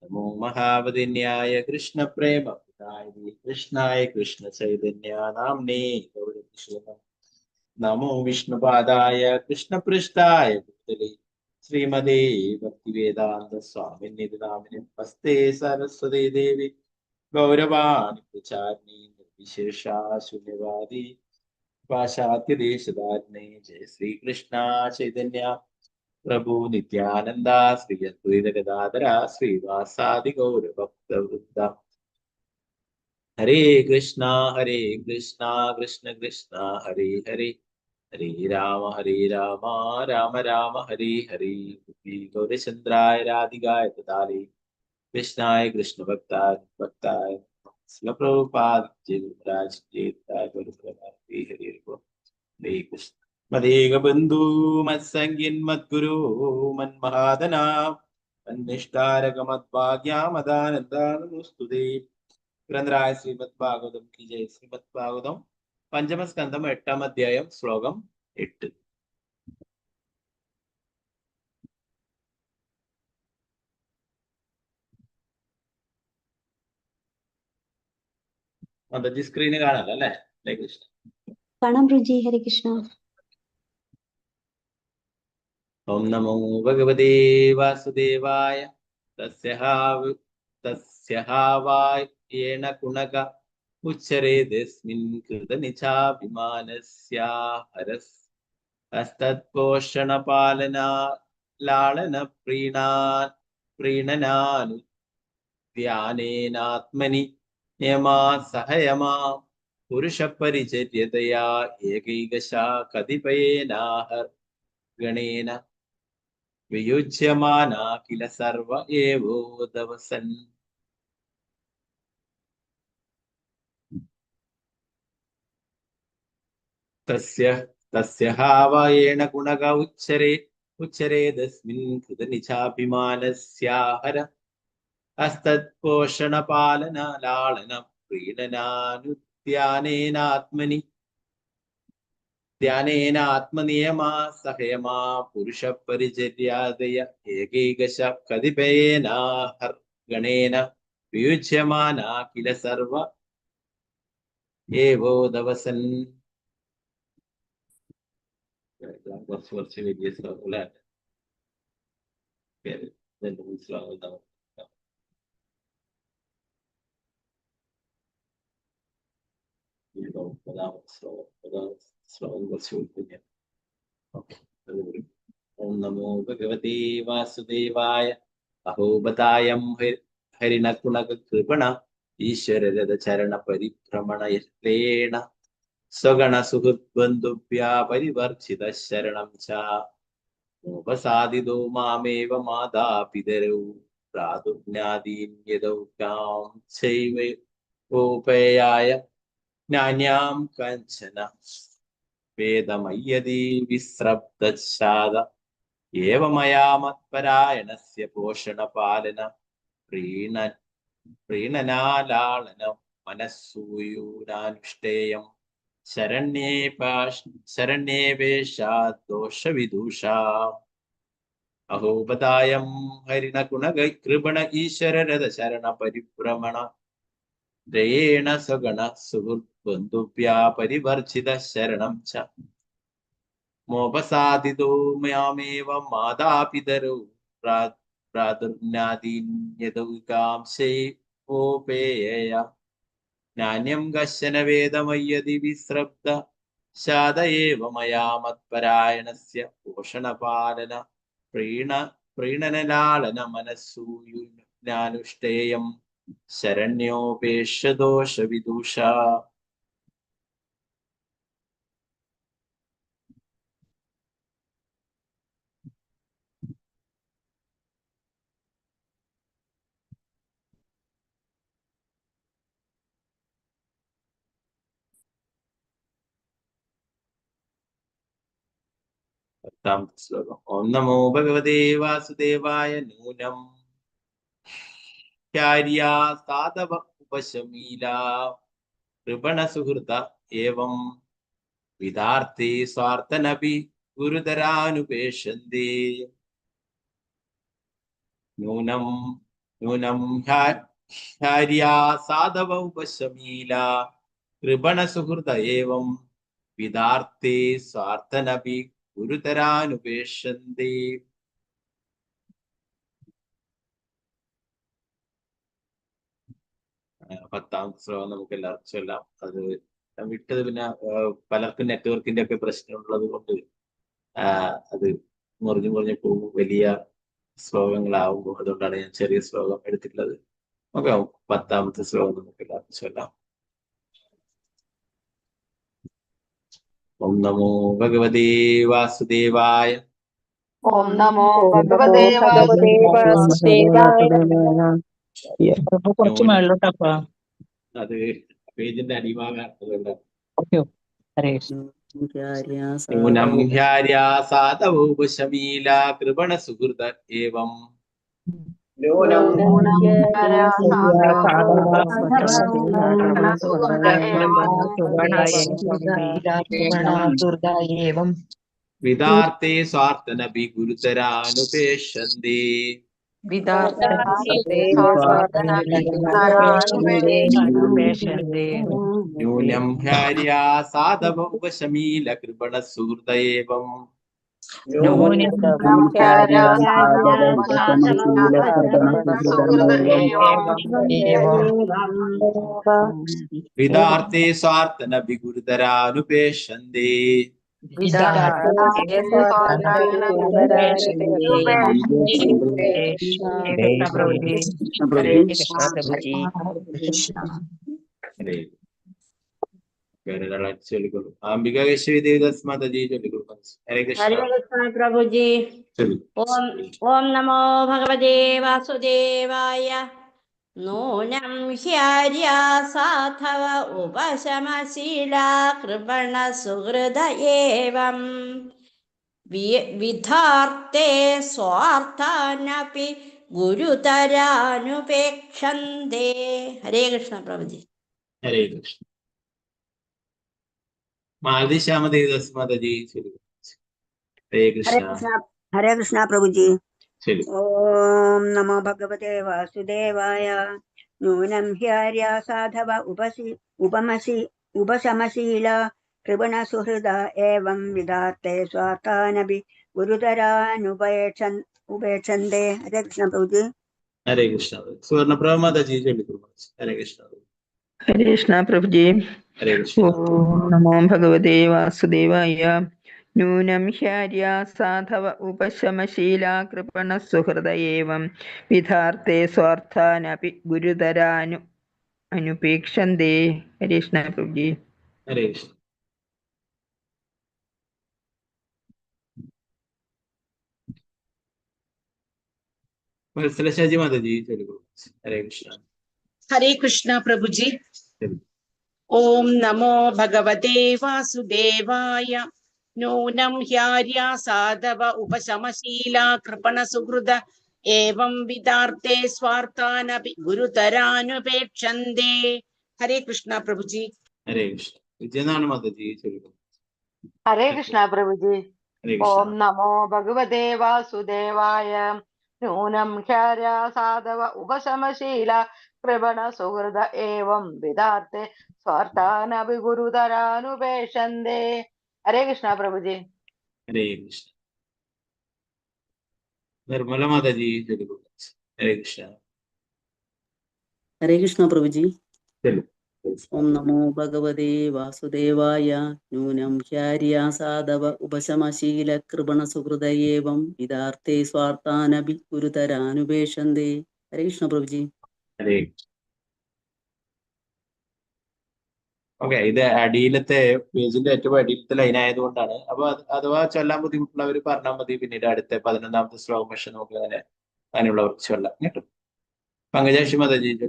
नमो महावदिन्याय कृष्ण प्रेम कृष्णाय कृष्ण चैतन्य नाम्ने गौरकिशोर नमो विष्णुपादाय कृष्ण पृष्ठाय भूतले श्रीमदे भक्तिवेदांत स्वामिने नामिने नमस्ते सरस्वती देवी गौरवाणी प्रचारिणी निर्विशेषा शून्यवादी पाश्चात्य देशधारिणे जय श्री कृष्ण चैतन्य प्रभु नित्यानंदा श्री अद्वैत गदाधर श्रीवासादि गौर भक्त वृंदा हरे कृष्णा कृष्ण कृष्णा हरे हरे हरे राम राम राम हरे हरे गौरचंद्राय राधिकाय तदाले कृष्णाय कृष्ण भक्ताय भक्ताय श्रील प्रभुपाद जय गुरुराज जय गुरु हरे हरे कृष्ण मदेग बंधु मत्संगिन मद्गुरु मन्महादना अन्निष्ठारक मद्भाग्या मदानंदानुस्तुते ഗ്രന്ഥരായ ശ്രീമദ് ഭാഗവതം की जय ശ്രീമദ് ഭാഗവതം പഞ്ചമസ്കന്ധം 8-ാം അധ്യായം ശ്ലോകം 8 മന്ദജി സ്ക്രീന് കാണാലോ അല്ലേ? ഹരേ കൃഷ്ണ. കാണാം രുചി. ഹരേ കൃഷ്ണ. ഓം നമോ ഭഗവതേ വാസുദേവായ തസ്യഹാവായേന കുണക ഉച്ചരേതസ്മിൻ കൃതനിചാഭിമാനസ്യ ഹരസ് ഹസ്തപോഷണപാലന ലാളന പ്രീണനാനു ധ്യാനേനാത്മനി യമാ സഹയമാ പുരുഷപരിചര്യതയാ ഏകൈകശാ കതിപയേനാഹർ ഗണേന വിയുജ്യമാനാ കില സർവ ഏവോദവസൻ. തസ്യഹാവയേന ഗുണക ഉച്ചരേതസ്മിൻ കൃതനിചാഭിമാനസ്യാഹര ഹസ്തപോഷണപാലന ലാളന പ്രീണനാനുധ്യാനേനാത്മനി ധ്യാനേനാത്മനിയമാ സഹയമാ പുരുഷപരിചര്യാദയ ഏകൈകശ കതിപയേനാഹർ ഗണേന വിയുജ്യമാനാ കില സർവ ഏവോദവസൻ. കുറച്ച് വലിയ ശ്ലോകങ്ങളാണ്. രണ്ട് മൂന്ന് ശ്ലോകങ്ങൾ ശ്ലോകം കുറച്ച് കൊടുക്കും. ഓം നമോ ഭഗവതേ വാസുദേവായ അഹോബതായം ഹരിണകുണക കൃപണ ഈശ്വരരഥ ചരണ പരിഭ്രമണയത്ലേണ സ്വഗണ സുഹൃദ്ബന്ധുഭ്യാ പരിവർജിത ശരണം ച ഉപസാദിതോ മാമേവ മാതാപിതരൗ പ്രാതുജ്ഞാദീന്യതൗ കാം ചൈവോപയായ ജ്ഞാന്യാം കഞ്ചന വേദമയ്യതി വിസ്രബ്ദശാദ ഏവമയാ മത്പരായണസ്യ പോഷണപാലന പ്രീണനാലാളന മനസ്സൂയൂരാനുഷ്ഠേയം ശരണ്യേവേഷാദോഷവിദൂഷാ. അഹോപതായം ഹരിണകുണകൃപണ ഈശ്വരരഥ ശരണ പരിഭ്രമണ രയേണ സ്വഗണ സുഹൃദ്ബന്ധുഭ്യാ പരിവർജിത ശരണം ച മോപസാദിതോ മാമേവ മാതാപിതരൗ പ്രാതുജ്ഞാദീന്യതൗകാംശൈവോപേയ ജ്ഞാന്യം കശ്ചന വേദമയ്യതി വിസ്രബ്ദ ശാദ ഏവ മയാ മത്പരായണസ്യ പോഷണപാലന പ്രീണനലാളന മനസ്സൂയുജ്ഞാനുഷ്ഠേയം ശരണ്യോപേക്ഷദോഷവിദൂഷാ. ശ്ലോകം. ഓം നമോ ഭഗവതേ വാസുദേവായ നൂനം ഹ്യാര്യാ സാധവ ഉപശമീലാ കൃപണ സുഹൃത ഏവം വിദാർത്ഥേ സ്വാർത്ഥനപി ഗുരുതരാനുപേക്ഷന്തേ നൂനം നൂനം ഹാര്യാ സാധവ ഉപശമീല കൃപണ സുഹൃത ഏവം വിദാർത്തേ സ്വാർത്ഥനപി ഗുരുതരാനുപേക്ഷന്തേ. പത്താമത്തെ ശ്ലോകം നമുക്ക് എല്ലാവർക്കും ചൊല്ലാം. അത് വിട്ടത് പിന്നെ പലർക്കും നെറ്റ്വർക്കിന്റെ ഒക്കെ പ്രശ്നമുള്ളത് കൊണ്ട് അത് മുറിഞ്ഞു മുറിഞ്ഞു പോകും, വലിയ ശ്ലോകങ്ങളാവുമ്പോൾ. അതുകൊണ്ടാണ് ഞാൻ ചെറിയ ശ്ലോകം എടുത്തിട്ടുള്ളത്. ഓക്കെ, പത്താമത്തെ ശ്ലോകം നമുക്ക് എല്ലാവർക്കും ചൊല്ലാം. ഓം നമോ ഭഗവതേ വാസുദേവായ. ഓം നമോ ഭഗവതേ കുറച്ച് മേളിലോട്ടപ്പാ. അത് പേജിന്റെ അടിഭാഗം. നൂനം ഹാര്യാ സാധവോപശമീല കൃപണ സുഹൃത ഏവം വിദാർത്തേ സ്വാർത്ഥനപി ഗുരുതരാനുപേക്ഷന്തേ. ന്യൂനം ഹാര്യാ സാധവ ഉപശമീല കൃപണ സുഹൃത ഏവം വിദാർത്തേ സ്വാർത്ഥനപി ഗുരുതരാനുപേക്ഷന്തേ. अंबिका केशवी देवदास माता जी हरे कृष्ण प्रभु जी। ओम नमो भगवते वासुदेवाय। नूनं ह्यार्या साधव उपशमशीला कृपण सुहृद एवं विधार्ते स्वार्थानपि गुरुतरानुपेक्षन्ते। हरे कृष्ण प्रभु जी। हरे कृष्ण। मालती श्याम देवदास माता जी हरे कृष्ण। हरे कृष्ण प्रभु जी। चलो। ओम नमो भगवते वासुदेवाय। नूनं ह्यार्या साधव उपशमशील कृपण सुहृद एवं विधार्ते स्वार्थानपि गुरुतरानुपेक्षन्ते। हरे कृष्ण प्रभु जी। हरे कृष्ण। सुवर्ण प्रभा माता जी हरे कृष्ण। हरे कृष्ण प्रभु जी। हरे कृष्ण। ओम नमो भगवते वासुदेवाय। नूनं ह्यार्या साधव उपशमशीला कृपण सुहृद एवं विधार्ते स्वार्थानपि गुरुतरानुपेक्षन्ते। हरे कृष्ण प्रभु जी। हरे कृष्ण। वत्सलशाजी माता जी हरे कृष्ण। हरे कृष्ण प्रभु जी। ओम नमो भगवते वासुदेवाय। नूनं ह्यार्या साधव उपशमशीला कृपण सुहृद एवं विदार्ते स्वार्थानपि गुरुतरानुपेक्षन्ते। हरे कृष्ण प्रभु जी। हरे कृष्ण। विजयनारायण माता जी हरे कृष्ण प्रभु जी। ओम नमो भगवते वासुदेवाय। नूनं ह्यार्या साधव उपशमशीला कृपण सुहृद एवं विधार्ते स्वार्थानपि गुरुतरानुपेक्षन्ते। हरे कृष्ण प्रभु जी। हरे कृष्ण। निर्मला माता जी हरे कृष्ण। हरे कृष्ण प्रभु जी। ओम नमो भगवते वासुदेवाय। नूनं ह्यार्या साधव उपशमशील कृपण सुहृद एवं विदार्ते स्वार्थानपि गुरुतरानुपेक्षन्ते। हरे कृष्ण प्रभु जी। हरे। ഓക്കെ, ഇത് അടിയിലത്തെ പേജിന്റെ ഏറ്റവും അടിയിലത്തെ ലൈൻ ആയതുകൊണ്ടാണ്. അപ്പൊ അഥവാ ചൊല്ലാൻ ബുദ്ധിമുട്ടുള്ളവർ പറഞ്ഞാൽ മതി. പിന്നീട് അടുത്ത 11ാമത്തെ ശ്ലോകം പക്ഷെ നമുക്ക് അങ്ങനെയുള്ളവർക്ക് ചൊല്ലാം കേട്ടോ. പങ്കജാക്ഷി മാതാജി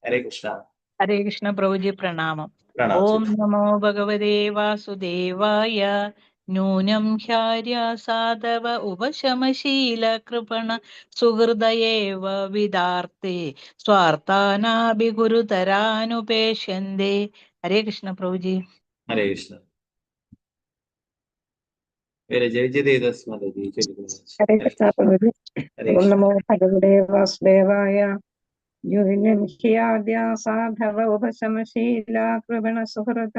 ഹരേ കൃഷ്ണ. हरे कृष्ण प्रभु जी प्रणामम। प्रणाम। ओम नमो भगवते वासुदेवाय। नूनं ह्यार्या साधव उपशमशील कृपण सुहृद एव विदार्ते स्वार्थानाभिगुरुतरानुपेक्षन्ते। हरे कृष्ण प्रभु जी। हरे कृष्ण। വിരജയതസ്മതി ചൊല്ലിക്കൊള്ളു. ഹരേ കൃഷ്ണ പ്രഭുജി. ഹരേ ഓം കൃഷ്ണ. നമോ ഭഗവതേ വാസുദേവായ. യുവിനം ഹ്യാദ്യ സാധവ ഉപശമശീല കൃപണ സുഹൃത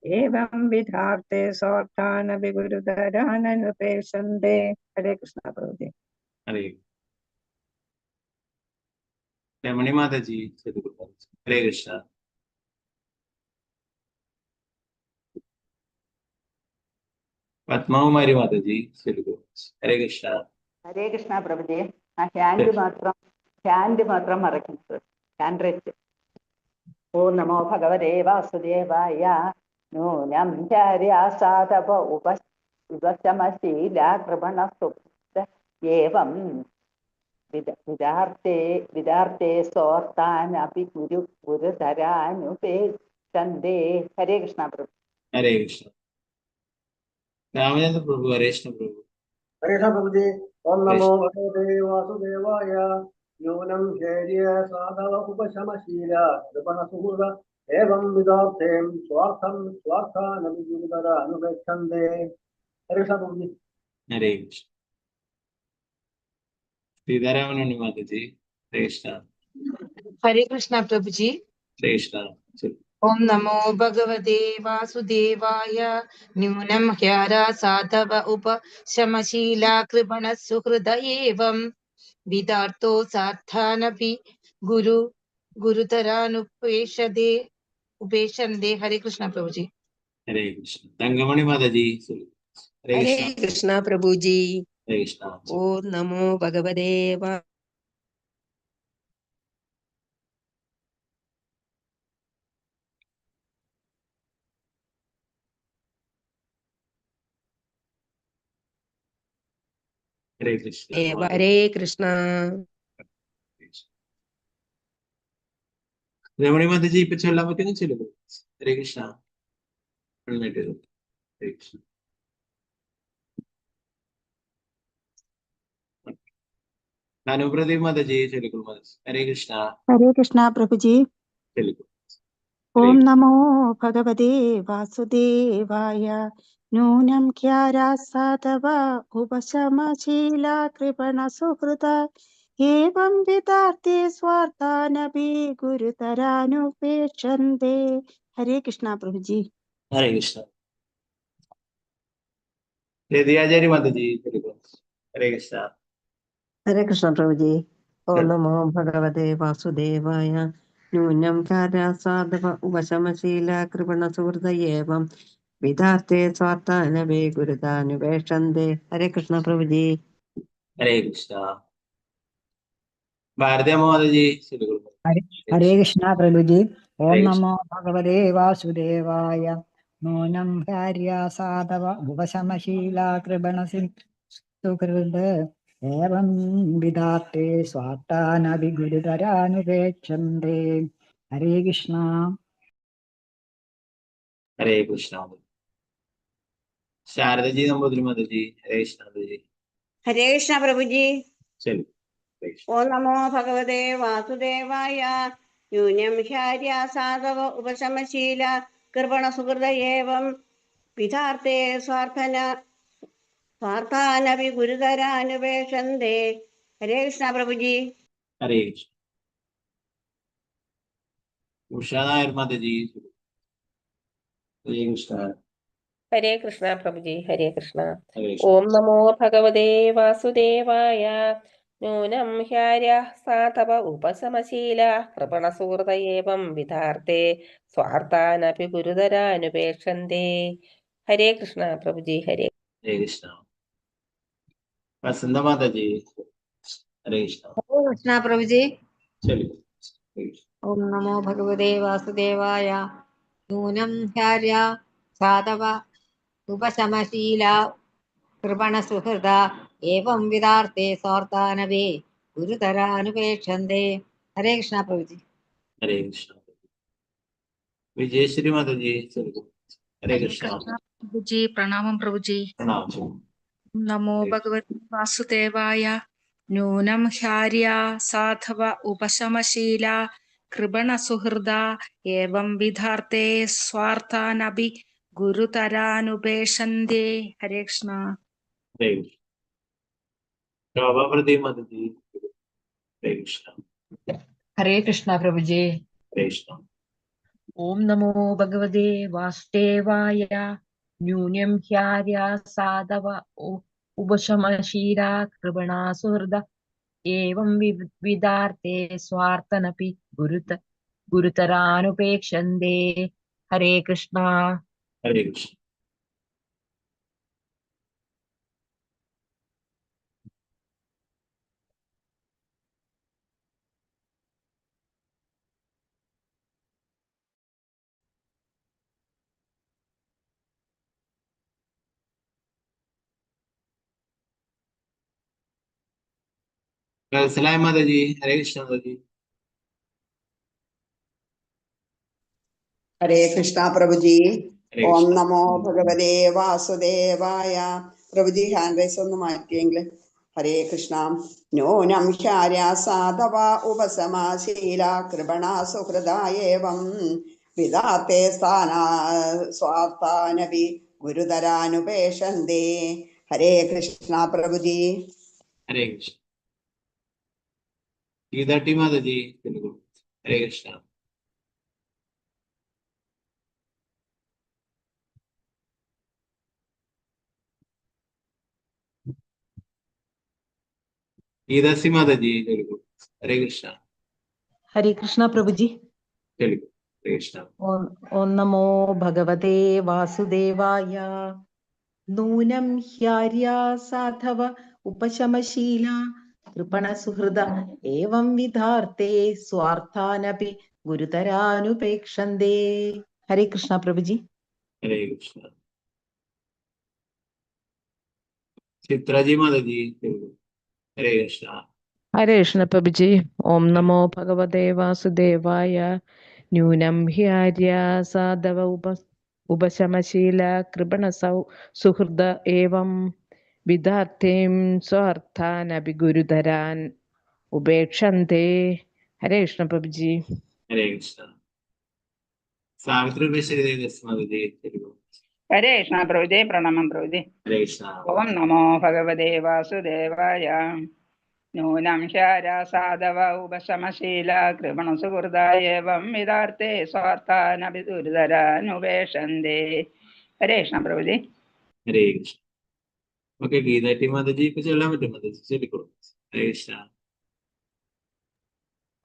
ഏവം വിധാർത്തെ സ്വാർത്ഥാനപി ഗുരുതരാനനുപേക്ഷന്തേ. ഹരേ കൃഷ്ണ പ്രഭുജി. ഹരേ രമണി മാതാജി ചൊല്ലിക്കൊള്ളു. ഹരേ കൃഷ്ണ. പത്മാകുമാരി മാതാജി ചൊല്ലിക്കൊള്ളു. ഹരേ കൃഷ്ണ. ഹരേ കൃഷ്ണ പ്രഭുജി. ആ ഹാൻഡ് മാത്രം മറക്കുന്നത്, ഹാൻഡ് റൈറ്റ്. ഓം നമോ ഭഗവതേ വാസുദേവായ. നൂനം ചാര്യാസാദവ ഉപശമശീല കൃപണ സുഹൃത ഏവം വിദാർത്തേ സ്വാർത്ഥാനപി ഗുരുതരാനുപേക്ഷന്തേ. ഹരേ കൃഷ്ണ പ്രഭു. ഹരേ കൃഷ്ണ. രാമചന്ദ്ര പ്രഭു. ഹരേ കൃഷ്ണ പ്രഭു. ഹരേ കൃഷ്ണ പ്രഭുജി. ഓം നമോ ഭഗവതേ വാസുദേവായ. ന്യൂനം ശൈര്യ സാധവ ഉപശമശീല കൃപണ സുഹൃത ഏവം വിദാർത്ഥേ സ്വാർത്ഥാനപി ഗുരുതരാനുപേക്ഷന്തേ. ഹരേ കൃഷ്ണ പ്രഭുജി. ഹരേ കൃഷ്ണ. സീതാരാമനുണ്ണി മാതാജി. ഹരേ കൃഷ്ണ. ഹരേ കൃഷ്ണ പ്രഭുജി. ഹരേ കൃഷ്ണ. ഓം നമോ ഭഗവതേ വാസുദേവായ. ന്യൂനം ഹ്യാരാ സാധവ ഉപശമശീല കൃപണ സുഹൃദ ഏവം വിദാർത്തോ സാർത്ഥാനപി ഗുരുതരാനുപേക്ഷന്തേ. ഹരേ കൃഷ്ണ പ്രഭുജി. ഹരേ കൃഷ്ണ. തങ്കമണി മാതാജി. ഹരേ ഹരേ കൃഷ്ണ. കൃഷ്ണ പ്രഭുജി. ഹരേ കൃഷ്ണ. ഓം നമോ ഭഗവതേ ഹരേ കൃഷ്ണ. ഹരേ കൃഷ്ണ. രമണി മാതാജി ഇപ്പൊ ചൊല്ലാൻ പറ്റുന്ന ചൊല്ലുന്നു. ഹരേ കൃഷ്ണ. ഹരേ കൃഷ്ണ. അനുപ്രദീപ് മാതാജി ചൊല്ലിക്കൊള്ളു മാതാജി. ഹരേ കൃഷ്ണ. ഹരേ കൃഷ്ണ പ്രഭുജി. ചൊല്ലിക്കൊള്ളു. ഓം നമോ ഭഗവതേ വാസുദേവായ. നൂനം ഖ്യാരാസാധവ ഉപശമശീല കൃപണ സുഹൃത ഏവം വിദാർത്തേ സ്വാർത്ഥാനപി ഗുരുതരാനുപേക്ഷന്തേ. ഹരേ കൃഷ്ണ പ്രഭുജി. ഹരേ കൃഷ്ണ. രതിയാചാരി മാതാജി ചൊല്ലിക്കൊള്ളു. ഹരേ കൃഷ്ണ. ഹരേ കൃഷ്ണ പ്രഭുജി. ഓം നമോ ഭഗവതേ വാസുദേവായ. ന്യൂനം ചാര്യാസാധവ ഉപശമശീല കൃപണ സുഹൃത ഏവം വിധാർത്തേ സ്വാർത്ഥാനപി ഗുരുതാനുപേക്ഷന്തേ. ഹരേ കൃഷ്ണ പ്രഭുജി. ഹരേ കൃഷ്ണ. ഭാരതി അമ്മ മാതാജി ചൊല്ലിക്കൊള്ളു. ഹരേ കൃഷ്ണ പ്രഭുജി. ഓം ഹരേ കൃഷ്ണ. നമോ ഭഗവതേ വാസുദേവായ. നൂനം ഭാര്യ സാധവ ഉപശമശീല കൃപണ സുഹൃത് ഏവം വിദാർത്തേ സ്വാർത്ഥാനപി ഗുരുതരാനുപേക്ഷന്തേ. ഹരേ കൃഷ്ണ. ഹരേ കൃഷ്ണ. ശാരദജി നമ്പൂതിരി മാതാജി. ഹരേ കൃഷ്ണ മാതാജി. ഹരേ കൃഷ്ണ പ്രഭുജി. ശരി. ഹരേ കൃഷ്ണ. ഓം നമോ ഭഗവതേ വാസുദേവായ. ന്യൂനം ഹ്യാര്യ സാധവ ഉപശമശീല കൃപണ സുഹൃത ഏവം വിധാർത്തേ സ്വാർത്ഥാനപി ഗുരുതരാനുപേക്ഷന്തേ. ഹരേ കൃഷ്ണ പ്രഭുജി. ഹരേ കൃഷ്ണ. ഉഷാ നായർ മാതാജി. ഹരേ കൃഷ്ണ. ഹരേ കൃഷ്ണ പ്രഭുജി. ഹരേ കൃഷ്ണ. ഹരേ കൃഷ്ണ. ഓം നമോ ഭഗവതേ വാസുദേവായ. നൂനം ഹ്യാര്യ സാധവ ഉപശമശീല കൃപണ സുഹൃത ഏവം വിധാർത്തേ സ്വാർത്ഥാനപി ഗുരുതരാനുപേക്ഷന്തേ. ഹരേ കൃഷ്ണ പ്രഭുജി. ഹരേ കൃഷ്ണ. വസന്ത മാതാജി. ഹരേ കൃഷ്ണ. ഹരേ കൃഷ്ണ പ്രഭുജി. ശരി. ഓം നമോ ഭഗവതേ വാസുദേവായ. നൂനം ഹ്യാര്യ സാധവ ഉപശമശീല കൃപണ സുഹൃത ഏവം വിദാർത്തേ സ്വാർത്ഥാനപി ഗുരുതരാനുപേക്ഷന്തേ. ഹരേ കൃഷ്ണ പ്രഭുജി. ഹരേ കൃഷ്ണ. വിജയശ്രീ മാതാജി. ഹരേ കൃഷ്ണ. പ്രഭുജി. പ്രണാമം പ്രഭുജി. പ്രണാമം. നമോ ഭഗവതി വാസുദേവായ. നൂനം ഹ്യാര്യ സാധവ ഉപശമശീല കൃപണ സുഹൃദ ഏവം വിധാർത്തേ സ്വാർത്ഥാനപി ഗുരുതരാനുപേഷന്തി. ഹരേ കൃഷ്ണ. ഹരേ കൃഷ്ണ. ശോഭാപ്രതി മാതാജി. ഹരേ കൃഷ്ണ. ഹരേ കൃഷ്ണ പ്രഭുജി. ഹരേ കൃഷ്ണ. ഓം നമോ ഭഗവതേ വാസുദേവായ. ന്യൂനം ഹ്യാര്യ സാധവ ഉപശമശീല കൃപണാ സുഹൃദ ഏവം വിദാർത്തെ സ്വാർത്ഥനപി ഗുരുതരാനുപേക്ഷന്തേ. ഹരേ കൃഷ്ണ. ഹരേ കൃഷ്ണ. സലാം മാതാജി. ഹരേ കൃഷ്ണ മാതാജി. ഹരേ കൃഷ്ണ പ്രഭുജി. ഹരേ ഓം കൃഷ്ണ. നമോ ഭഗവതേ വാസുദേവായ. പ്രഭുജി ഹാൻഡ് റൈസ് ഒന്ന് മാറ്റിയെങ്കിൽ. ഹരേ കൃഷ്ണ. ന്യൂനം ഹ്യാര്യ സാധവ ഉപസമാശീല കൃപണ സുഹൃദായേവം വിദാത്തെ സ്വാർത്ഥാനപി ഗുരുതരാനുപേഷന്തേ. ഹരേ കൃഷ്ണ പ്രഭുജി. ഹരേ കൃഷ്ണ. ഗീതാട്ടി മാതാജി തെലുഗു. ഹരേ കൃഷ്ണ. ഗീതാസി മാതാജി തെലുഗു. ഹരേ കൃഷ്ണ. ഹരേ കൃഷ്ണ പ്രഭുജി. തെലുഗു. ഹരേ കൃഷ്ണ. ഓം നമോ ഭഗവതേ വാസുദേവായ. നൂനം ഹ്യാര്യ സാധവ ഉപശമശീല കൃപണ സുഹൃദ ഏവം വിധാർത്തേ സ്വാർത്ഥാനപി ഗുരുതരാനുപേക്ഷന്തേ. ഹരേ കൃഷ്ണ പ്രഭുജി. ഹരേ കൃഷ്ണ. ചിത്രജി മാതാജി തെലുഗു. ഹരേ കൃഷ്ണ. ഹരേ കൃഷ്ണ പ്രഭുജി. ഓം നമോ ഭഗവതേ വാസുദേവായ. ന്യൂനം ഹ്യാര്യ സാധവ ഉപശമശീല കൃപണ സുഹൃദ ഏവം വിദാർത്ഥേം സ്വാർത്ഥാനപി ഗുരുതരാൻ ഉപേക്ഷന്തേ. ഹരേ കൃഷ്ണ പ്രഭുജി. ഹരേ കൃഷ്ണ. സാവിത്രി മാതാജി തെലുഗു. ഹരേ കൃഷ്ണ പ്രഭുജി. പ്രണാമം പ്രഭുജി. ഹരേ കൃഷ്ണ. ഓം നമോ ഭഗവതേ വാസുദേവായ. നൂനം ഹ്യാര്യ സാധവ ഉപശമശീല കൃപണ സുഹൃദായേവം വിദാർത്തെ സ്വാർത്ഥാനപി ഗുരുതരാനുപേക്ഷന്തേ. ഹരേ കൃഷ്ണ പ്രഭുജി. ഹരേ കൃഷ്ണ. ഓക്കെ, ഗീതാട്ടി മാതാജി ഇപ്പൊ ചൊല്ലാൻ പറ്റും മാതാജി, ചൊല്ലിക്കോളൂ. ഹരേ കൃഷ്ണ.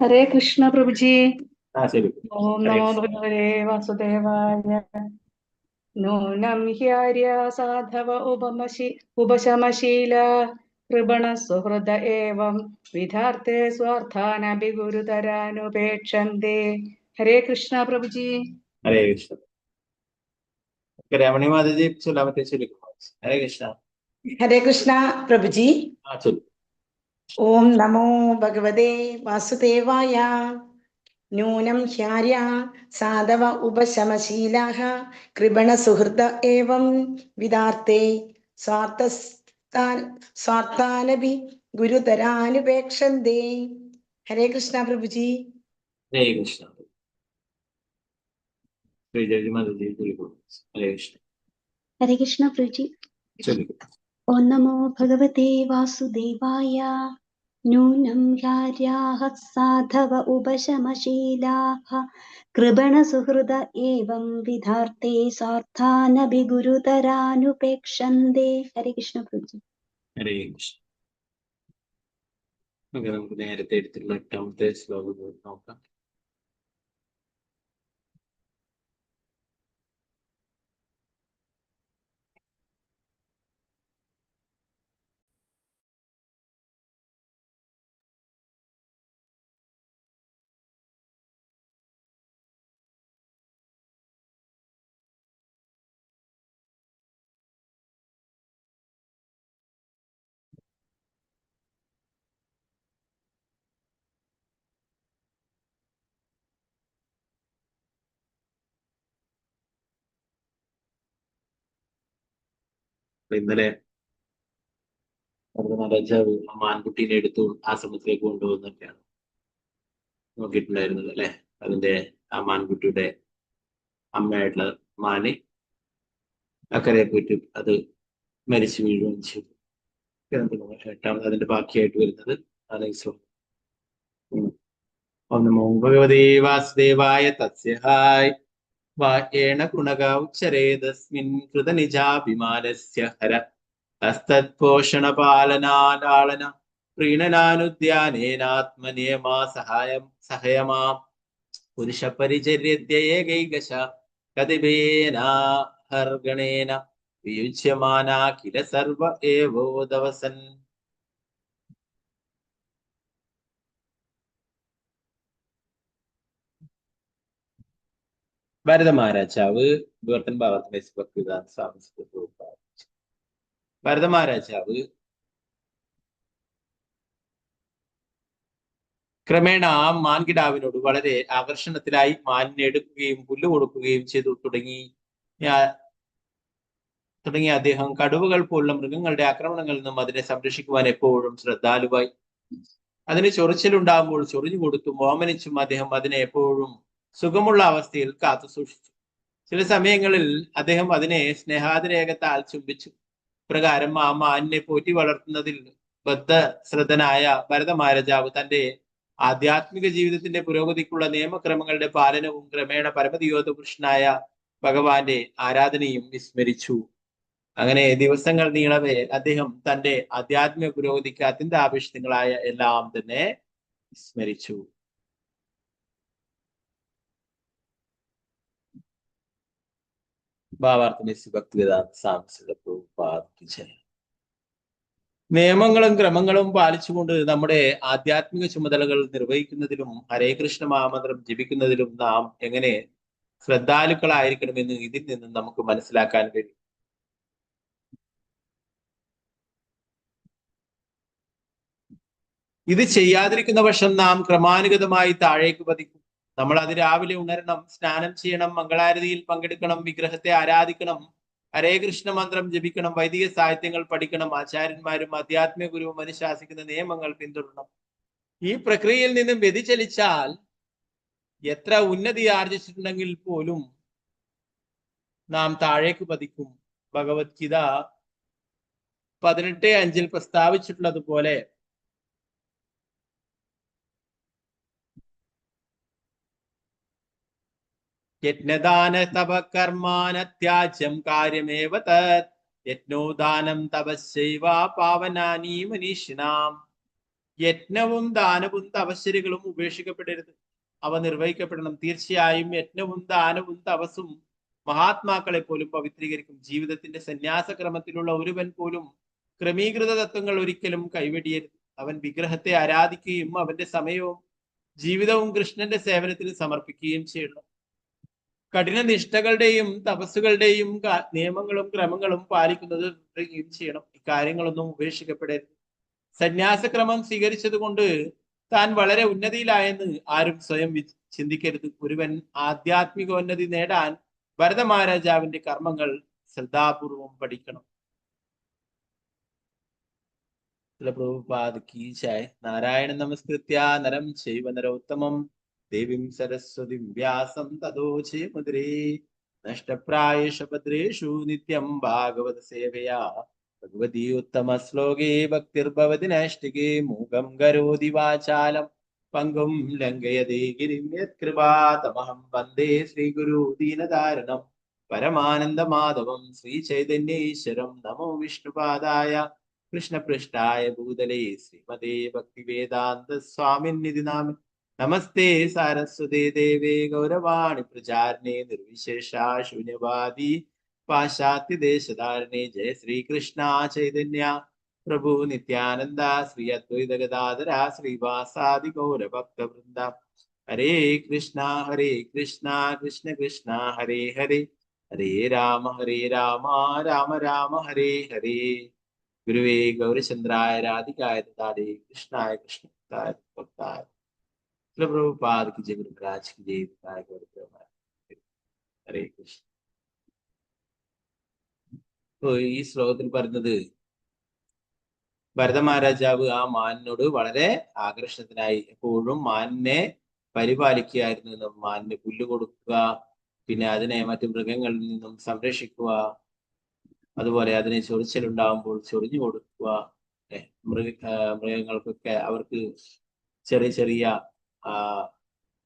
ഹരേ കൃഷ്ണ പ്രഭുജി. ചൊല്ലിക്കോളൂ. ഓം നമോ ഭഗവതേ വാസുദേവായ. നൂനം ഹ്യാര്യ സാധവ ഉപശമശീല കൃപണ സുഹൃദ ഏവം വിധാർത്തെ സ്വാർത്ഥാനപി ഗുരുതരാനുപേക്ഷന്തേ. ഹരേ കൃഷ്ണ പ്രഭുജി. ഹരേ കൃഷ്ണ. രമണി മാതാജി ചൊല്ലാൻ പറ്റും, ചൊല്ലിക്കോളൂ. ഹരേ കൃഷ്ണ. ഹരേ കൃഷ്ണ പ്രഭുജി. ചൊല്ലു. ഓം നമോ ഭഗവതേ വാസുദേവായ. നൂനം ഹ്യാര്യ സാധവ ഉപശമശീലാഃ കൃപണ സുഹൃദ ഏവം വിദാർത്തേ സ്വാർത്ഥാനപി ഗുരുതരാനുപേക്ഷന്തേ. ഹരേ കൃഷ്ണ പ്രഭുജി. ഹരേ കൃഷ്ണ. ശ്രീജി മാതാജി ചൊല്ലിക്കോളൂ. ഹരേ കൃഷ്ണ. ഹരേ കൃഷ്ണ പ്രഭുജി. ചൊല്ലിക്കോളൂ. ഓം നമോ ഭഗവതേ വാസുദേവായ. നൂനം ഹ്യാര്യാഃ സാധവ ഉപശമശീലാഃ കൃപണ സുഹൃദ ഏവം വിധാർത്തേ സ്വാർത്ഥാനപി ഗുരുതരാനുപേക്ഷന്തേ. ഹരേ കൃഷ്ണ പ്രഭുജി. ഹരേ കൃഷ്ണ. നമുക്ക് നേരത്തെ എടുത്തിട്ടുള്ള 8ാമത്തെ ശ്ലോകം നോക്കാം. ഇന്നലെ രാജാവ് ആ മാൻകുട്ടീനെ എടുത്തു ആശ്രമത്തിലേക്ക് കൊണ്ടുപോകുന്നൊക്കെയാണ് നോക്കിയിട്ടുണ്ടായിരുന്നത് അല്ലെ. അതിന്റെ ആ മാൻകുട്ടിയുടെ അമ്മയായിട്ടുള്ള മാന് അക്കരെ പോയിട്ട് അത് മരിച്ചു വീഴുകയും ചെയ്തു. എട്ടാമത് അതിന്റെ ബാക്കിയായിട്ട് വരുന്നത് ഓം നമോ ഭഗവതേ വാസുദേവായ തസ്യഹായ് വാക്യേന ഗുണക ഉച്ചരേതസ്മിൻ കൃതനിജാഭിമാനസ്യ ഹര ഹസ്തപോഷണ പാലനാലാളന പ്രീണനാനുദ്യാനേനാത്മനിയമാ സഹയമാം പുരുഷ പരിചര്യദ്യയേകൈകശ കതിബേനാഹർഗണേന വിയുജ്യമാനാ കില സർവ ഏവോദവസൻ. ഭരത മഹാരാജാവ് വിവർത്തൻ ഭാഗത്തിന്റെ ഭരത മഹാരാജാവ് ക്രമേണ ആ മാൻകിടാവിനോട് വളരെ ആകർഷണത്തിലായി മാനിനെ എടുക്കുകയും പുല്ല് കൊടുക്കുകയും ചെയ്തു തുടങ്ങി അദ്ദേഹം കടുവകൾ പോലുള്ള മൃഗങ്ങളുടെ ആക്രമണങ്ങളിൽ നിന്നും അതിനെ സംരക്ഷിക്കുവാൻ എപ്പോഴും ശ്രദ്ധാലുവായി. അതിന് ചൊറിച്ചിലുണ്ടാകുമ്പോൾ ചൊറിഞ്ഞു കൊടുത്തും ഓമനിച്ചും അദ്ദേഹം അതിനെ എപ്പോഴും സുഖമുള്ള അവസ്ഥയിൽ കാത്തു സൂക്ഷിച്ചു. ചില സമയങ്ങളിൽ അദ്ദേഹം അതിനെ സ്നേഹാതിരേകത്താൽ ചുംബിച്ചു. പ്രകാരം ആ മാനിനെ പോറ്റി വളർത്തുന്നതിൽ ബദ്ധശ്രദ്ധനായ ഭരത മഹാരാജാവ് തന്റെ ആധ്യാത്മിക ജീവിതത്തിന്റെ പുരോഗതിക്കുള്ള നിയമക്രമങ്ങളുടെ പാലനവും ക്രമേണ പരമദിയോധ പുരുഷനായ ഭഗവാന്റെ ആരാധനയും വിസ്മരിച്ചു. അങ്ങനെ ദിവസങ്ങൾ നീളവേ അദ്ദേഹം തന്റെ ആധ്യാത്മിക പുരോഗതിക്ക് അത്യന്താപേക്ഷിതങ്ങളായ എല്ലാം തന്നെ വിസ്മരിച്ചു. നിയമങ്ങളും ക്രമങ്ങളും പാലിച്ചുകൊണ്ട് നമ്മുടെ ആധ്യാത്മിക ചുമതലകൾ നിർവഹിക്കുന്നതിലും ഹരേ കൃഷ്ണ മഹാമന്ത്രം ജപിക്കുന്നതിലും നാം എങ്ങനെ ശ്രദ്ധാലുക്കളായിരിക്കണമെന്ന് ഇതിൽ നിന്നും നമുക്ക് മനസ്സിലാക്കാൻ കഴിയും. ഇത് ചെയ്യാതിരിക്കുന്ന പക്ഷം നാം ക്രമാനുഗതമായി താഴേക്ക് പതിക്കും. നമ്മൾ അത് രാവിലെ ഉണരണം, സ്നാനം ചെയ്യണം, മംഗളാരതിയിൽ പങ്കെടുക്കണം, വിഗ്രഹത്തെ ആരാധിക്കണം, ഹരേ കൃഷ്ണ മന്ത്രം ജപിക്കണം, വൈദിക സാഹിത്യങ്ങൾ പഠിക്കണം, ആചാര്യന്മാരും ആധ്യാത്മിക ഗുരുവും അനുശാസിക്കുന്ന നിയമങ്ങൾ പിന്തുടരണം. ഈ പ്രക്രിയയിൽ നിന്നും വ്യതിചലിച്ചാൽ എത്ര ഉന്നതി ആർജിച്ചിട്ടുണ്ടെങ്കിൽ പോലും നാം താഴേക്ക് പതിക്കും. ഭഗവത്ഗീത 18:5 പ്രസ്താവിച്ചിട്ടുള്ളതുപോലെ യജ്ഞദാന തപ കർമാനത്യാജ്യം കാര്യമേവ തത് യജ്ഞോദാനം തപസ്സൈവ പാവനാനി മനീഷിനാം. യജ്ഞവും ദാനവും തപശ്ശരികളും ഉപേക്ഷിക്കപ്പെടരുത്, അവ നിർവഹിക്കപ്പെടണം. തീർച്ചയായും യജ്ഞവും ദാനവും തപസ്സും മഹാത്മാക്കളെ പോലും പവിത്രീകരിക്കും. ജീവിതത്തിന്റെ സന്യാസക്രമത്തിലുള്ള ഒരുവൻ പോലും ക്രമീകൃത തത്വങ്ങൾ ഒരിക്കലും കൈവെടിയരുത്. അവൻ വിഗ്രഹത്തെ ആരാധിക്കുകയും അവന്റെ സമയവും ജീവിതവും കൃഷ്ണന്റെ സേവനത്തിന് സമർപ്പിക്കുകയും ചെയ്യണം. കഠിന നിഷ്ഠകളുടെയും തപസ്സുകളുടെയും നിയമങ്ങളും ക്രമങ്ങളും പാലിക്കുന്നത് ചെയ്യണം. ഇക്കാര്യങ്ങളൊന്നും ഉപേക്ഷിക്കപ്പെടരുത്. സന്യാസക്രമം സ്വീകരിച്ചത് കൊണ്ട് താൻ വളരെ ഉന്നതിയിലായെന്ന് ആരും സ്വയം ചിന്തിക്കരുത്. ഒരുവൻ ആധ്യാത്മികോന്നതി നേടാൻ ഭരത മഹാരാജാവിന്റെ കർമ്മങ്ങൾ ശ്രദ്ധാപൂർവം പഠിക്കണം. നാരായണ നമസ്കൃത്യ നരം ചൈവ നരോത്തമം ദേവീം സരസ്വതിം വ്യാസം തതോ ജയമുദ്രേ. നഷ്ടപ്രായേഷു ഭദ്രേഷു നിത്യം ഭാഗവത സേവയാ ഭഗവതി ഉത്തമ ശ്ലോകേ ഭക്തിർഭവതി നൈഷ്ഠികേ. മൂകം കരോതി വാചാലം പങ്കും ലംഘയതേ ഗിരിം യത്കൃപാതമഹം വന്ദേ ശ്രീഗുരു ദീനധാരണം പരമാനന്ദ മാധവം ശ്രീചൈതന്യേശ്വരം. നമോ വിഷ്ണുപാദായ കൃഷ്ണപൃഷ്ഠായ ഭൂതലേ ശ്രീമതേ ഭക്തിവേദാന്ത സ്വാമിന്നിധി നാമ. നമസ്തേ സാരസ്വതേ ദേവേ ഗൗരവാണി പ്രചാരണേ നിർവിശേഷ ശൂന്യവാദി പാശ്ചാത്യദേശധാരണേ. ജയ ശ്രീകൃഷ്ണ ചൈതന്യ പ്രഭു നിത്യാനന്ദ ശ്രീ അദ്വൈത ഗദാധര ശ്രീവാസാദി ഗൗരഭക്തവൃന്ദ. ഹരേ കൃഷ്ണ കൃഷ്ണ കൃഷ്ണ ഹരേ ഹരേ, ഹരേ രാമ രാമ രാമ ഹരേ ഹരേ. ഗുരുവേ ഗൗരചന്ദ്രായ രാധികായ ദാതേ കൃഷ്ണായ കൃഷ്ണായ ഭക്തായ. പ്രഭുപാദ് की जय, गुरु महाराज की जय. ഹരേ കൃഷ്ണ. ഈ ശ്ലോകത്തിൽ പറഞ്ഞത് ഭരത മഹാരാജാവ് ആ മാനിനോട് വളരെ ആകർഷണത്തിനായി എപ്പോഴും മാനിനെ പരിപാലിക്കുകയായിരുന്നു. മാനിന് പുല്ല് കൊടുക്കുക, പിന്നെ അതിനെ മറ്റു മൃഗങ്ങളിൽ നിന്നും സംരക്ഷിക്കുക, അതുപോലെ അതിന് ചൊറിച്ചിലുണ്ടാകുമ്പോൾ ചൊറിഞ്ഞു കൊടുക്കുക. മൃഗങ്ങൾക്കൊക്കെ അവർക്ക് ചെറിയ ചെറിയ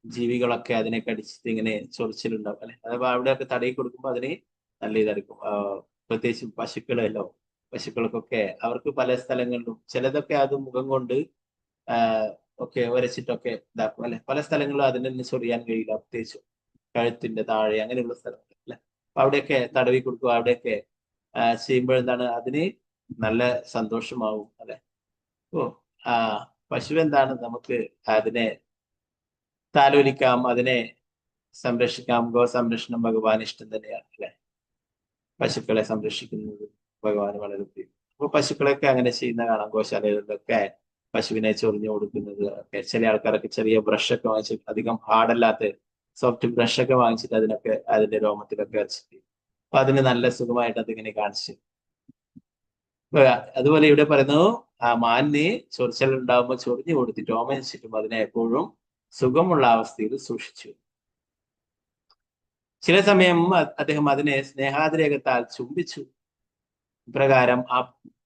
ജീവികളൊക്കെ അതിനെ കടിച്ചിട്ട് ഇങ്ങനെ ചൊറിച്ചിലുണ്ടാവും അല്ലെ. അഥവാ അവിടെയൊക്കെ തടയി കൊടുക്കുമ്പോൾ അതിന് നല്ല ഇതായിരിക്കും. പ്രത്യേകിച്ച് പശുക്കൾക്കൊക്കെ അവർക്ക് പല സ്ഥലങ്ങളിലും ചിലതൊക്കെ അത് മുഖം കൊണ്ട് ഒക്കെ ഉരച്ചിട്ടൊക്കെ ഇതാക്കും അല്ലെ. പല സ്ഥലങ്ങളിലും അതിനെ ചൊറിയാൻ കഴിയില്ല, പ്രത്യേകിച്ച് കഴുത്തിന്റെ താഴെ അങ്ങനെയുള്ള സ്ഥലങ്ങൾ അല്ലെ. അപ്പൊ അവിടെയൊക്കെ തടവി കൊടുക്കുക. അവിടെയൊക്കെ ചെയ്യുമ്പോൾ എന്താണ് അതിന് നല്ല സന്തോഷമാവും അല്ലെ. ഓ പശു എന്താണ് നമുക്ക് അതിനെ താലോലിക്കാം, അതിനെ സംരക്ഷിക്കാം. ഗോ സംരക്ഷണം ഭഗവാൻ ഇഷ്ടം തന്നെയാണ് അല്ലെ. പശുക്കളെ സംരക്ഷിക്കുന്നത് ഭഗവാൻ വളരെ പ്രിയം. അപ്പൊ പശുക്കളെയൊക്കെ അങ്ങനെ ചെയ്യുന്ന കാണാം. ഗോശാലകളിലൊക്കെ പശുവിനെ ചൊറിഞ്ഞു കൊടുക്കുന്നത് ഒക്കെ. ചില ആൾക്കാരൊക്കെ ചെറിയ ബ്രഷൊക്കെ വാങ്ങിച്ചിട്ട്, അധികം ഹാർഡല്ലാത്ത സോഫ്റ്റ് ബ്രഷൊക്കെ വാങ്ങിച്ചിട്ട് അതിനൊക്കെ അതിന്റെ രോമത്തിലൊക്കെ വരച്ചിട്ട് അപ്പൊ അതിന് നല്ല സുഖമായിട്ട് അതിങ്ങനെ കാണിച്ചു. അതുപോലെ ഇവിടെ പറയുന്നു, മാനിന് ചൊറിച്ചൽ ഉണ്ടാകുമ്പോൾ ചൊറിഞ്ഞു കൊടുത്തിട്ട് ഓമനിച്ചിട്ടും അതിനെ എപ്പോഴും സുഖമുള്ള അവസ്ഥയിൽ സൂക്ഷിച്ചു. ചില സമയം അദ്ദേഹം അതിനെ സ്നേഹാതിരേകത്താൽ ചുംബിച്ചു. ഇപ്രകാരം ആ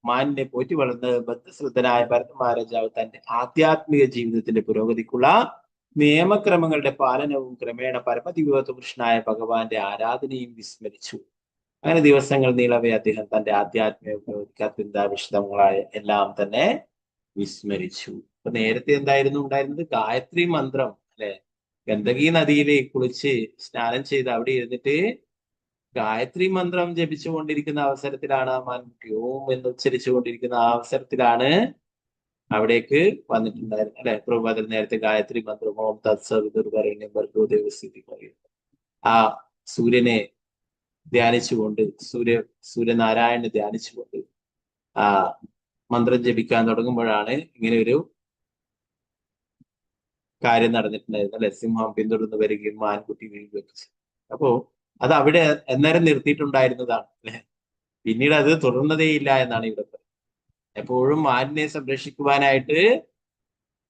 മാനിനെ പോറ്റി വളർന്ന് ബദ്ധശ്രദ്ധനായ ഭരത മഹാരാജാവ് തന്റെ ആധ്യാത്മിക ജീവിതത്തിന്റെ പുരോഗതിക്കുള്ള നിയമക്രമങ്ങളുടെ പാലനവും ക്രമേണ പരമദിവ്യപുരുഷനായ ഭഗവാന്റെ ആരാധനയും വിസ്മരിച്ചു. അങ്ങനെ ദിവസങ്ങൾ നീളവേ അദ്ദേഹം തന്റെ ആധ്യാത്മിക പുരോഗതിക്ക് അത്യന്താവിശദങ്ങളായ എല്ലാം തന്നെ വിസ്മരിച്ചു. അപ്പൊ നേരത്തെ എന്തായിരുന്നു ഉണ്ടായിരുന്നത്? ഗായത്രി മന്ത്രം അല്ലെ. ഗണ്ഡകി നദിയിലെ കുളിച്ച് സ്നാനം ചെയ്ത് അവിടെ ഇരുന്നിട്ട് ഗായത്രി മന്ത്രം ജപിച്ചുകൊണ്ടിരിക്കുന്ന അവസരത്തിലാണ് ആ മാൻകുട്ടി ഓം എന്ന് ഉച്ചരിച്ചു കൊണ്ടിരിക്കുന്ന ആ അവസരത്തിലാണ് അവിടേക്ക് വന്നിട്ടുണ്ടായിരുന്നു അല്ലെ. പ്രഭുപാദൻ നേരത്തെ ഗായത്രി മന്ത്രം ഓം തത്സവിതുർവരണ്യം ഭർഗോ ദേവസ്ഥിതി പറയുന്നത് ആ സൂര്യനെ ധ്യാനിച്ചുകൊണ്ട്, സൂര്യനാരായണനെ ധ്യാനിച്ചുകൊണ്ട് ആ മന്ത്രം ജപിക്കാൻ തുടങ്ങുമ്പോഴാണ് ഇങ്ങനെ ഒരു കാര്യം നടന്നിട്ടുണ്ടായിരുന്നു അല്ലെ. സിംഹം പിന്തുടർന്ന് വരികയും മാൻകുട്ടി വീഴുകയൊക്കെ ചെയ്തു. അപ്പോ അത് അവിടെ അന്നേരം നിർത്തിയിട്ടുണ്ടായിരുന്നതാണ് അല്ലെ. പിന്നീട് അത് തുടർന്നതേയില്ല എന്നാണ് ഇവിടെ പറയുന്നത്. എപ്പോഴും മാനിനെ സംരക്ഷിക്കുവാനായിട്ട്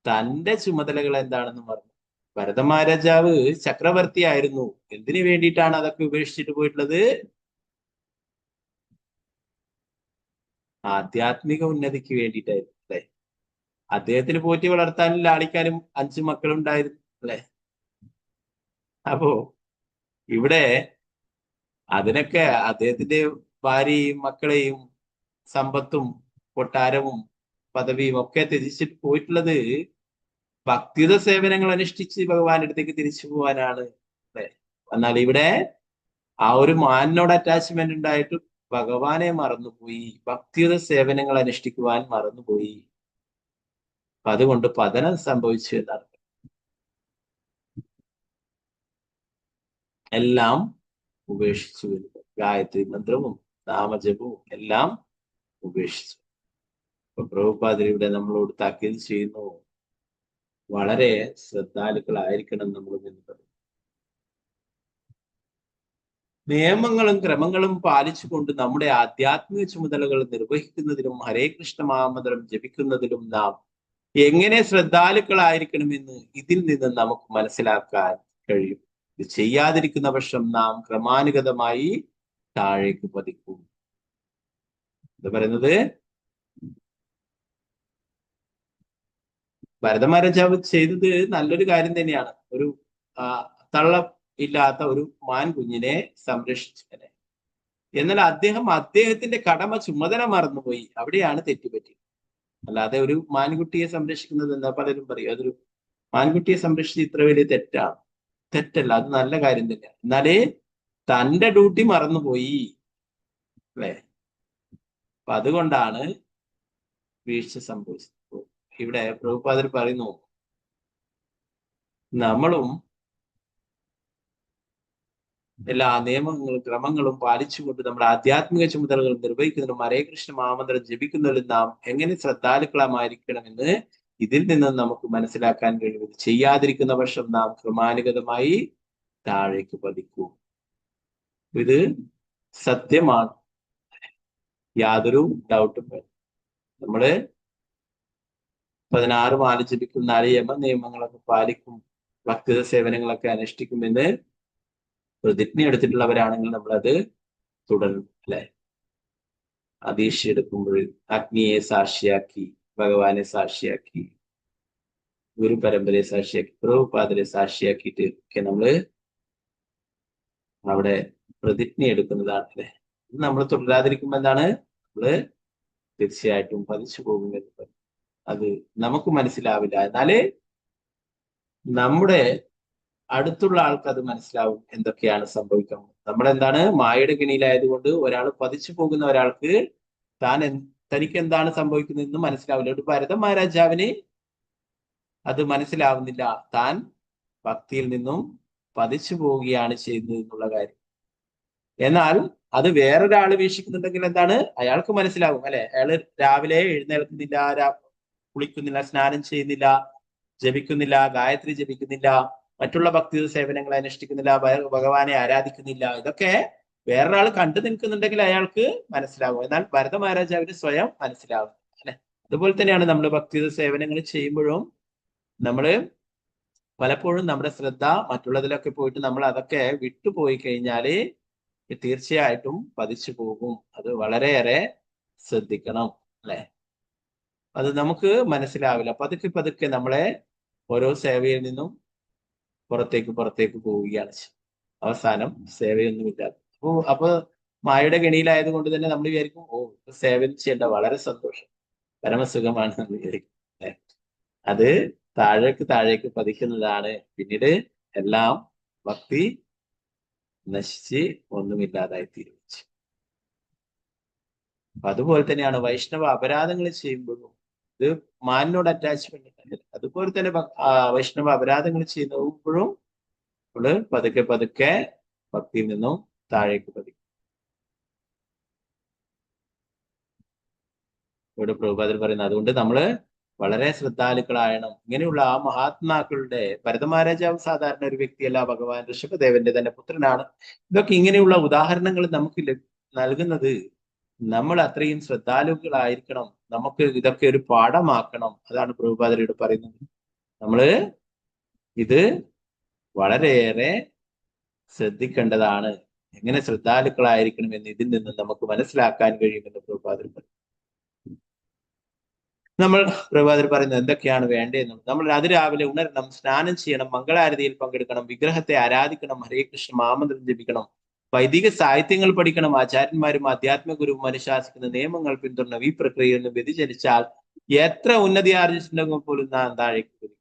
തന്റെ ചുമതലകൾ എന്താണെന്ന് പറഞ്ഞു. ഭരത മഹാരാജാവ് ചക്രവർത്തി ആയിരുന്നു. എന്തിനു വേണ്ടിയിട്ടാണ് അതൊക്കെ ഉപേക്ഷിച്ചിട്ട് പോയിട്ടുള്ളത്? ആധ്യാത്മിക ഉന്നതിക്ക് വേണ്ടിയിട്ടായിരുന്നു അല്ലെ. അദ്ദേഹത്തിന് പോറ്റി വളർത്താനും ലാളിക്കാനും 5 മക്കളുണ്ടായിരുന്നു അല്ലെ. അപ്പോ ഇവിടെ അതിനൊക്കെ അദ്ദേഹത്തിന്റെ ഭാര്യയും മക്കളെയും സമ്പത്തും കൊട്ടാരവും പദവിയും ഒക്കെ ത്യജിച്ചിട്ട് പോയിട്ടുള്ളത് ഭക്തിയുത സേവനങ്ങൾ അനുഷ്ഠിച്ച് ഭഗവാന്റെ അടുത്തേക്ക് തിരിച്ചു പോകാനാണ് അല്ലെ. എന്നാൽ ഇവിടെ ആ ഒരു മാനിനോട് അറ്റാച്ച്മെന്റ് ഉണ്ടായിട്ട് ഭഗവാനെ മറന്നുപോയി, ഭക്തിയുത സേവനങ്ങൾ അനുഷ്ഠിക്കുവാൻ മറന്നുപോയി. അപ്പൊ അതുകൊണ്ട് പതനം സംഭവിച്ചു എന്നാണ്. എല്ലാം ഉപേക്ഷിച്ചു വരുന്നത്. ഗായത്രി മന്ത്രവും നാമജപവും എല്ലാം ഉപേക്ഷിച്ചു. അപ്പൊ പ്രഭുപാദർ ഇവിടെ നമ്മളോട് താക്കീത് ചെയ്യുന്നു, വളരെ ശ്രദ്ധാലുക്കളായിരിക്കണം നമ്മൾ എന്ന് പറയും. നിയമങ്ങളും ക്രമങ്ങളും പാലിച്ചുകൊണ്ട് നമ്മുടെ ആധ്യാത്മിക ചുമതലകൾ നിർവഹിക്കുന്നതിലും ഹരേ കൃഷ്ണ മഹാമന്ത്രം ജപിക്കുന്നതിലും നാം എങ്ങനെ ശ്രദ്ധാലുക്കളായിരിക്കണമെന്ന് ഇതിൽ നിന്ന് നമുക്ക് മനസ്സിലാക്കാൻ കഴിയും. ഇത് ചെയ്യാതിരിക്കുന്ന പക്ഷം നാം ക്രമാനുഗതമായി താഴേക്ക് പതിക്കും. എന്താ പറയുന്നത്? ഭരത മഹാരാജാവ് ചെയ്തത് നല്ലൊരു കാര്യം തന്നെയാണ്. ഒരു തള്ള ഇല്ലാത്ത ഒരു മാൻ കുഞ്ഞിനെ സംരക്ഷിച്ചതിനെ. എന്നാൽ അദ്ദേഹത്തിന്റെ കടമ ചുമതല മറന്നുപോയി. അവിടെയാണ് തെറ്റുപറ്റിയത്. അല്ലാതെ ഒരു മാൻകുട്ടിയെ സംരക്ഷിക്കുന്നത് എന്താ പലരും പറയും, അതൊരു മാൻകുട്ടിയെ സംരക്ഷിച്ച് ഇത്ര വലിയ തെറ്റാണ്. തെറ്റല്ല, അത് നല്ല കാര്യം തന്നെയാണ്. എന്നാലേ തന്റെ ഡ്യൂട്ടി മറന്നുപോയി അല്ലെ. അപ്പൊ അതുകൊണ്ടാണ് വീഴ്ച സംഭവിച്ചത്. ഇവിടെ പ്രഭുപാദർ പറയുന്നു, നമ്മളും എല്ലാ നിയമങ്ങളും ക്രമങ്ങളും പാലിച്ചുകൊണ്ട് നമ്മുടെ ആധ്യാത്മിക ചുമതലകൾ നിർവഹിക്കുന്നതിനും ഹരേ കൃഷ്ണ മഹാമന്ത്രം ജപിക്കുന്നതിലും നാം എങ്ങനെ ശ്രദ്ധാലുക്കളമായിരിക്കണമെന്ന് ഇതിൽ നിന്ന് നമുക്ക് മനസ്സിലാക്കാൻ കഴിയും. ചെയ്യാതിരിക്കുന്ന പക്ഷം നാം ക്രമാനുഗതമായി താഴേക്ക് പതിക്കും. ഇത് സത്യമാണ്, യാതൊരു ഡൗട്ടും വേണ്ട. നമ്മള് 16 മാല ജപിക്കും, 4 നിയമങ്ങളൊക്കെ പാലിക്കും, ഭക്തിത സേവനങ്ങളൊക്കെ അനുഷ്ഠിക്കുമെന്ന് പ്രതിജ്ഞ എടുത്തിട്ടുള്ളവരാണെങ്കിൽ നമ്മളത് തുടരും അല്ലെ. ആ ദീക്ഷ എടുക്കുമ്പോൾ അഗ്നിയെ സാക്ഷിയാക്കി, ഭഗവാനെ സാക്ഷിയാക്കി, ഗുരു പരമ്പരയെ സാക്ഷിയാക്കി, പ്രഭുപാദരെ സാക്ഷിയാക്കിയിട്ട് ഒക്കെ നമ്മള് അവിടെ പ്രതിജ്ഞ എടുക്കുന്നതാണ് അല്ലെ. ഇത് നമ്മൾ തുടരാതിരിക്കുമ്പോൾ എന്താണ്, നമ്മള് തീർച്ചയായിട്ടും പതിച്ചു പോകുമെന്ന് പറയും. അത് നമുക്ക് മനസ്സിലാവില്ല, എന്നാല് നമ്മുടെ അടുത്തുള്ള ആൾക്ക് അത് മനസ്സിലാവും എന്തൊക്കെയാണ് സംഭവിക്കുന്നത്. നമ്മളെന്താണ് മായയുടെ കെണിയിലായതുകൊണ്ട് ഒരാൾ പതിച്ചു പോകുന്ന ഒരാൾക്ക് തനിക്ക് എന്താണ് സംഭവിക്കുന്നതെന്ന് മനസ്സിലാവില്ല. ഒരു ഭരത മഹാരാജാവിന് അത് മനസ്സിലാവുന്നില്ല, താൻ ഭക്തിയിൽ നിന്നും പതിച്ചു പോവുകയാണ് ചെയ്യുന്നത് എന്നുള്ള കാര്യം. എന്നാൽ അത് വേറൊരാള് വീക്ഷിക്കുന്നുണ്ടെങ്കിൽ എന്താണ്, അയാൾക്ക് മനസ്സിലാവും അല്ലെ. അയാള് രാവിലെ എഴുന്നേൽക്കുന്നില്ല, കുളിക്കുന്നില്ല, സ്നാനം ചെയ്യുന്നില്ല, ജപിക്കുന്നില്ല, ഗായത്രി ജപിക്കുന്നില്ല, മറ്റുള്ള ഭക്തി സേവനങ്ങൾ അനുഷ്ഠിക്കുന്നില്ല, ഭഗവാനെ ആരാധിക്കുന്നില്ല. ഇതൊക്കെ വേറൊരാൾ കണ്ടു നിൽക്കുന്നുണ്ടെങ്കിൽ അയാൾക്ക് മനസ്സിലാവും. എന്നാൽ ഭരത മഹാരാജാവിന് സ്വയം മനസ്സിലാവും അല്ലെ. അതുപോലെ തന്നെയാണ് നമ്മൾ ഭക്തി സേവനങ്ങൾ ചെയ്യുമ്പോഴും നമ്മള് പലപ്പോഴും നമ്മുടെ ശ്രദ്ധ മറ്റുള്ളതിലൊക്കെ പോയിട്ട് നമ്മൾ അതൊക്കെ വിട്ടുപോയി കഴിഞ്ഞാല് തീർച്ചയായിട്ടും പതിച്ചു പോകും. അത് വളരെയേറെ ശ്രദ്ധിക്കണം അല്ലെ. അത് നമുക്ക് മനസ്സിലാവില്ല. പതുക്കെ പതുക്കെ നമ്മളെ ഓരോ സേവയിൽ നിന്നും പുറത്തേക്ക് പോവുകയാണ്. അവസാനം സേവയൊന്നുമില്ല. അപ്പൊ മായയുടെ കെണിയിലായത് കൊണ്ട് തന്നെ നമ്മൾ വിചാരിക്കും, ഓ സേവനം ചെയ്യേണ്ട, വളരെ സന്തോഷം, പരമസുഖമാണ് എന്ന് വിചാരിക്കും. അത് താഴേക്ക് പതിക്കുന്നതാണ്. പിന്നീട് എല്ലാം ഭക്തി നശിച്ച് ഒന്നുമില്ലാതായി തീരുമാനിച്ചു. അപ്പൊ അതുപോലെ തന്നെയാണ് വൈഷ്ണവ അപരാധങ്ങൾ ചെയ്യുമ്പോഴും ഇത് മാനിനോട് അറ്റാച്ച്മെന്റ് ഉണ്ടെങ്കിൽ അതുപോലെ തന്നെ വൈഷ്ണവ അപരാധങ്ങൾ ചെയ്യുമ്പോഴും നമ്മള് പതുക്കെ ഭക്തിയിൽ നിന്നും താഴേക്ക് പതിക്കും. ഇവിടെ പ്രഭുപാദർ പറയുന്നത് അതുകൊണ്ട് നമ്മള് വളരെ ശ്രദ്ധാലുക്കളായണം. ഇങ്ങനെയുള്ള ആ മഹാത്മാക്കളുടെ, ഭരത മഹാരാജാവ് സാധാരണ ഒരു വ്യക്തിയല്ല, ഭഗവാൻ ഋഷഭദേവന്റെ തന്നെ പുത്രനാണ്. ഇതൊക്കെ ഇങ്ങനെയുള്ള ഉദാഹരണങ്ങൾ നമുക്ക് നൽകുന്നത് നമ്മൾ അത്രയും ശ്രദ്ധാലുക്കളായിരിക്കണം. നമുക്ക് ഇതൊക്കെ ഒരു പാഠമാക്കണം. അതാണ് പ്രഭുപാദരോട് പറയുന്നത്. നമ്മള് ഇത് വളരെയേറെ ശ്രദ്ധിക്കേണ്ടതാണ്. എങ്ങനെ ശ്രദ്ധാലുക്കളായിരിക്കണം എന്ന് ഇതിൽ നിന്ന് നമുക്ക് മനസ്സിലാക്കാൻ കഴിയുമെന്ന് പ്രഭുപാദർ പറയും. പ്രഭുപാദർ പറയുന്നത് എന്തൊക്കെയാണ് വേണ്ടതെന്നും, നമ്മൾ അതിരാവിലെ ഉണരണം, സ്നാനം ചെയ്യണം, മംഗളാരതിയിൽ പങ്കെടുക്കണം, വിഗ്രഹത്തെ ആരാധിക്കണം, ഹരേ കൃഷ്ണ മാമന്ത്രം ജപിക്കണം, വൈദിക സാഹിത്യങ്ങൾ പഠിക്കണം, ആചാര്യന്മാരും ആധ്യാത്മിക ഗുരുവും അനുശാസിക്കുന്ന നിയമങ്ങൾ പിന്തുടരണം. ഈ പ്രക്രിയയിൽ നിന്ന് വ്യതിചലിച്ചാൽ എത്ര ഉന്നതി ആർജിച്ചിട്ടുണ്ടെങ്കിൽ പോലും നാം താഴേക്ക് വരും.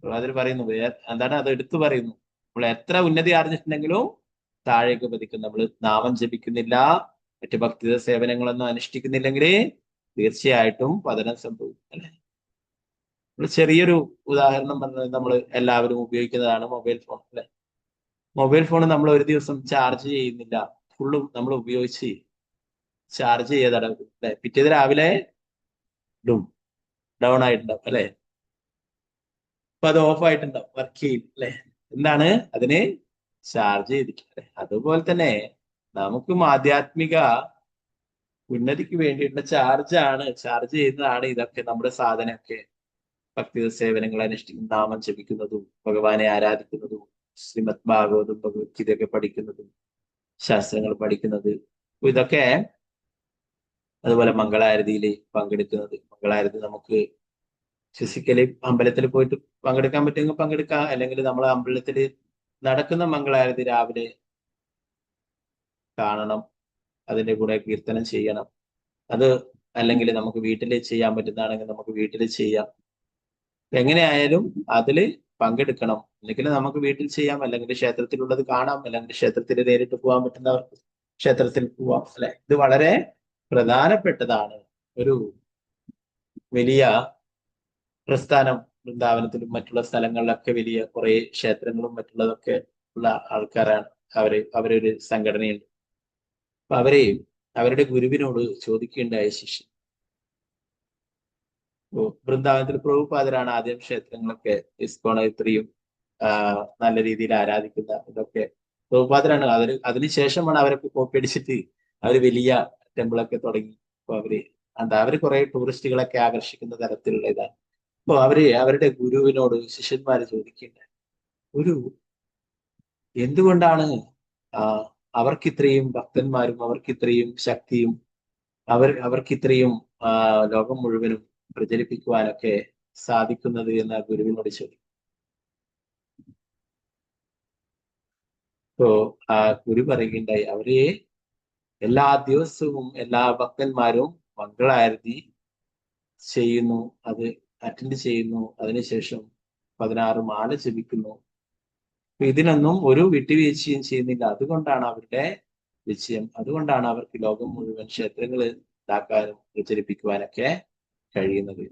പ്രഭുപാദർ പറയുന്നു, എന്താണ് അത് എടുത്തു പറയുന്നു, നമ്മൾ എത്ര ഉന്നതി ആർജിച്ചിട്ടുണ്ടെങ്കിലും താഴേക്ക് പതിക്കും. നമ്മൾ നാമം ജപിക്കുന്നില്ല, മറ്റു ഭക്തി സേവനങ്ങളൊന്നും അനുഷ്ഠിക്കുന്നില്ലെങ്കിൽ തീർച്ചയായിട്ടും പതനം സംഭവിക്കും അല്ലെ. ചെറിയൊരു ഉദാഹരണം പറഞ്ഞത് നമ്മൾ എല്ലാവരും ഉപയോഗിക്കുന്നതാണ് മൊബൈൽ ഫോൺ അല്ലെ. മൊബൈൽ ഫോൺ നമ്മൾ ഒരു ദിവസം ചാർജ് ചെയ്യുന്നില്ല, ഫുള്ളും നമ്മൾ ഉപയോഗിച്ച് ചാർജ് ചെയ്തടക്കും അല്ലെ. പിറ്റേത് രാവിലെ ഡൗൺ ആയിട്ടുണ്ടാവും അല്ലെ. അപ്പൊ അത് ഓഫ് ആയിട്ടുണ്ടാവും, വർക്ക് ചെയ്യും അല്ലെ. എന്താണ്, അതിന് ചാർജ് ചെയ്തിട്ടില്ല. അതുപോലെ തന്നെ നമുക്കും ആധ്യാത്മിക ഉന്നതിക്ക് വേണ്ടിയിട്ടുള്ള ചാർജ് ചെയ്യുന്നതാണ് ഇതൊക്കെ. നമ്മുടെ സാധനമൊക്കെ ഭക്തി സേവനങ്ങൾ അനുഷ്ഠിക്കുന്ന, നാമം ജപിക്കുന്നതും ഭഗവാനെ ആരാധിക്കുന്നതും ശ്രീമദ് ഭാഗവതും ഭഗവത്ഗീതയൊക്കെ പഠിക്കുന്നതും ശാസ്ത്രങ്ങൾ പഠിക്കുന്നത്, ഇതൊക്കെ അതുപോലെ മംഗളാരതിയിൽ പങ്കെടുക്കുന്നത്. മംഗളാരതി നമുക്ക് ഫിസിക്കലി അമ്പലത്തിൽ പോയിട്ട് പങ്കെടുക്കാൻ പറ്റുമെങ്കിൽ പങ്കെടുക്കാം, അല്ലെങ്കിൽ നമ്മൾ അമ്പലത്തിൽ നടക്കുന്ന മംഗളാരതി രാവിലെ കാണണം, അതിന്റെ കൂടെ കീർത്തനം ചെയ്യണം. അത് അല്ലെങ്കിൽ നമുക്ക് വീട്ടിൽ ചെയ്യാൻ പറ്റുന്നതാണെങ്കിൽ നമുക്ക് വീട്ടിൽ ചെയ്യാം. എങ്ങനെയായാലും അതില് പങ്കെടുക്കണം. അല്ലെങ്കിൽ നമുക്ക് വീട്ടിൽ ചെയ്യാം, അല്ലെങ്കിൽ ക്ഷേത്രത്തിലുള്ളത് കാണാം, അല്ലെങ്കിൽ ക്ഷേത്രത്തിൽ നേരിട്ട് പോകാൻ പറ്റുന്നവർക്ക് ക്ഷേത്രത്തിൽ പോവാം അല്ലെ. ഇത് വളരെ പ്രധാനപ്പെട്ടതാണ്. ഒരു വലിയ പ്രസ്ഥാനം വൃന്ദാവനത്തിലും മറ്റുള്ള സ്ഥലങ്ങളിലൊക്കെ വലിയ കുറെ ക്ഷേത്രങ്ങളും മറ്റുള്ളതൊക്കെ ഉള്ള ആൾക്കാരാണ്. അവരൊരു സംഘടനയുണ്ട്. അപ്പൊ അവരുടെ ഗുരുവിനോട് ചോദിക്കേണ്ടായ ശിഷ്യൻ, വൃന്ദാവനത്തിൽ പ്രഭുപാദരാണ് ആദ്യം ക്ഷേത്രങ്ങളൊക്കെ ഇസ്കോൺ ഇത്രയും നല്ല രീതിയിൽ ആരാധിക്കുന്ന ഇതൊക്കെ പ്രഭുപാദരാണ്. അതിനുശേഷമാണ് അവരൊക്കെ കോപ്പി അടിച്ചിട്ട് അവര് വലിയ ടെമ്പിളൊക്കെ തുടങ്ങി. അപ്പൊ അവര് കുറെ ടൂറിസ്റ്റുകളൊക്കെ ആകർഷിക്കുന്ന തരത്തിലുള്ള ഇതാണ്. അപ്പൊ അവരുടെ ഗുരുവിനോട് ശിഷ്യന്മാര് ചോദിക്കേണ്ട, ഗുരു എന്തുകൊണ്ടാണ് അവർക്കിത്രയും ഭക്തന്മാരും അവർക്കിത്രയും ശക്തിയും അവർക്കിത്രയും ലോകം മുഴുവനും പ്രചരിപ്പിക്കുവാനൊക്കെ സാധിക്കുന്നത് എന്ന് ആ ഗുരുവിനോട് ചോദിക്കും. അപ്പോ ആ ഗുരു പറയുകയുണ്ടായി, അവരെ എല്ലാ ദിവസവും എല്ലാ ഭക്തന്മാരും മംഗളാരതി ചെയ്യുന്നു, അത് അറ്റൻഡ് ചെയ്യുന്നു, അതിനുശേഷം 16 മാല ജപിക്കുന്നു. ഇതിനൊന്നും ഒരു വിട്ടുവീഴ്ചയും ചെയ്യുന്നില്ല. അതുകൊണ്ടാണ് അവരുടെ വിജയം. അതുകൊണ്ടാണ് അവർക്ക് ലോകം മുഴുവൻ ക്ഷേത്രങ്ങൾ ഉണ്ടാക്കാനും പ്രചരിപ്പിക്കുവാനൊക്കെ കഴിയുന്നത്.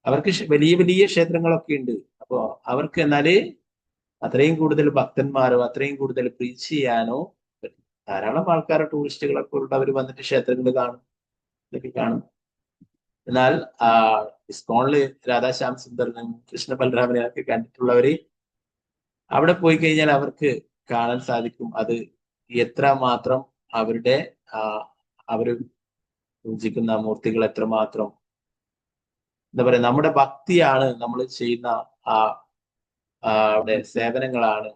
അവർക്ക് വലിയ വലിയ ക്ഷേത്രങ്ങളൊക്കെ ഉണ്ട്. അപ്പോ അവർക്ക് എന്നാല് അത്രയും കൂടുതൽ ഭക്തന്മാരോ അത്രയും കൂടുതൽ പ്രീച്ച് ചെയ്യാനോ പറ്റും. ധാരാളം ആൾക്കാർ ടൂറിസ്റ്റുകളൊക്കെ ഉള്ളവർ വന്നിട്ട് ക്ഷേത്രങ്ങൾ കാണും, ഇതൊക്കെ കാണും. എന്നാൽ ഇസ്കോണില് രാധാശ്യാം സുന്ദരനും കൃഷ്ണ ബലരാമനെ ഒക്കെ കണ്ടിട്ടുള്ളവര് അവിടെ പോയി കഴിഞ്ഞാൽ അവർക്ക് കാണാൻ സാധിക്കും അത് എത്ര മാത്രം അവരുടെ അവര് പൂജിക്കുന്ന മൂർത്തികൾ എത്രമാത്രം എന്താ പറയാ, നമ്മുടെ ഭക്തിയാണ് നമ്മൾ ചെയ്യുന്ന അവിടെ സേവനങ്ങളാണ്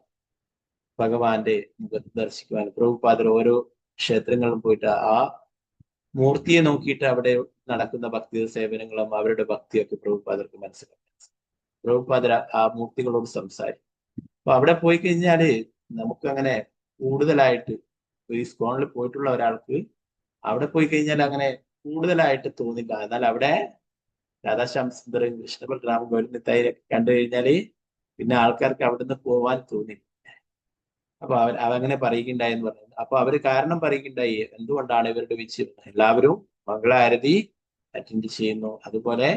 ഭഗവാന്റെ മുഖത്ത് ദർശിക്കുവാൻ. പ്രഭുപാദർ ഓരോ ക്ഷേത്രങ്ങളിലും പോയിട്ട് ആ മൂർത്തിയെ നോക്കിയിട്ട് അവിടെ നടക്കുന്ന ഭക്തി സേവനങ്ങളും അവരുടെ ഭക്തിയൊക്കെ പ്രഭുപാദർക്ക് മനസ്സിലാക്കി. പ്രഭുപാദർ ആ മൂർത്തികളോട് സംസാരിക്കും. അപ്പൊ അവിടെ പോയി കഴിഞ്ഞാല് നമുക്ക് അങ്ങനെ കൂടുതലായിട്ട് ഈ സ്കോണിൽ പോയിട്ടുള്ള ഒരാൾക്ക് അവിടെ പോയി കഴിഞ്ഞാൽ അങ്ങനെ കൂടുതലായിട്ട് തോന്നില്ല. എന്നാൽ അവിടെ രാധാശ്യാം സുന്ദരം കൃഷ്ണ ബലരാമൻ ഗോവിന്ദത്തായിരൊക്കെ കണ്ടു കഴിഞ്ഞാല് പിന്നെ ആൾക്കാർക്ക് അവിടെ നിന്ന് പോവാൻ തോന്നി. അപ്പൊ അവങ്ങനെ പറയുകയുണ്ടായി എന്ന് പറഞ്ഞു. അപ്പൊ അവര് കാരണം പറയുകയുണ്ടായി എന്തുകൊണ്ടാണ് ഇവരുടെ വിജയം. എല്ലാവരും മംഗളാരതി അറ്റൻഡ് ചെയ്യുന്നു, അതുപോലെ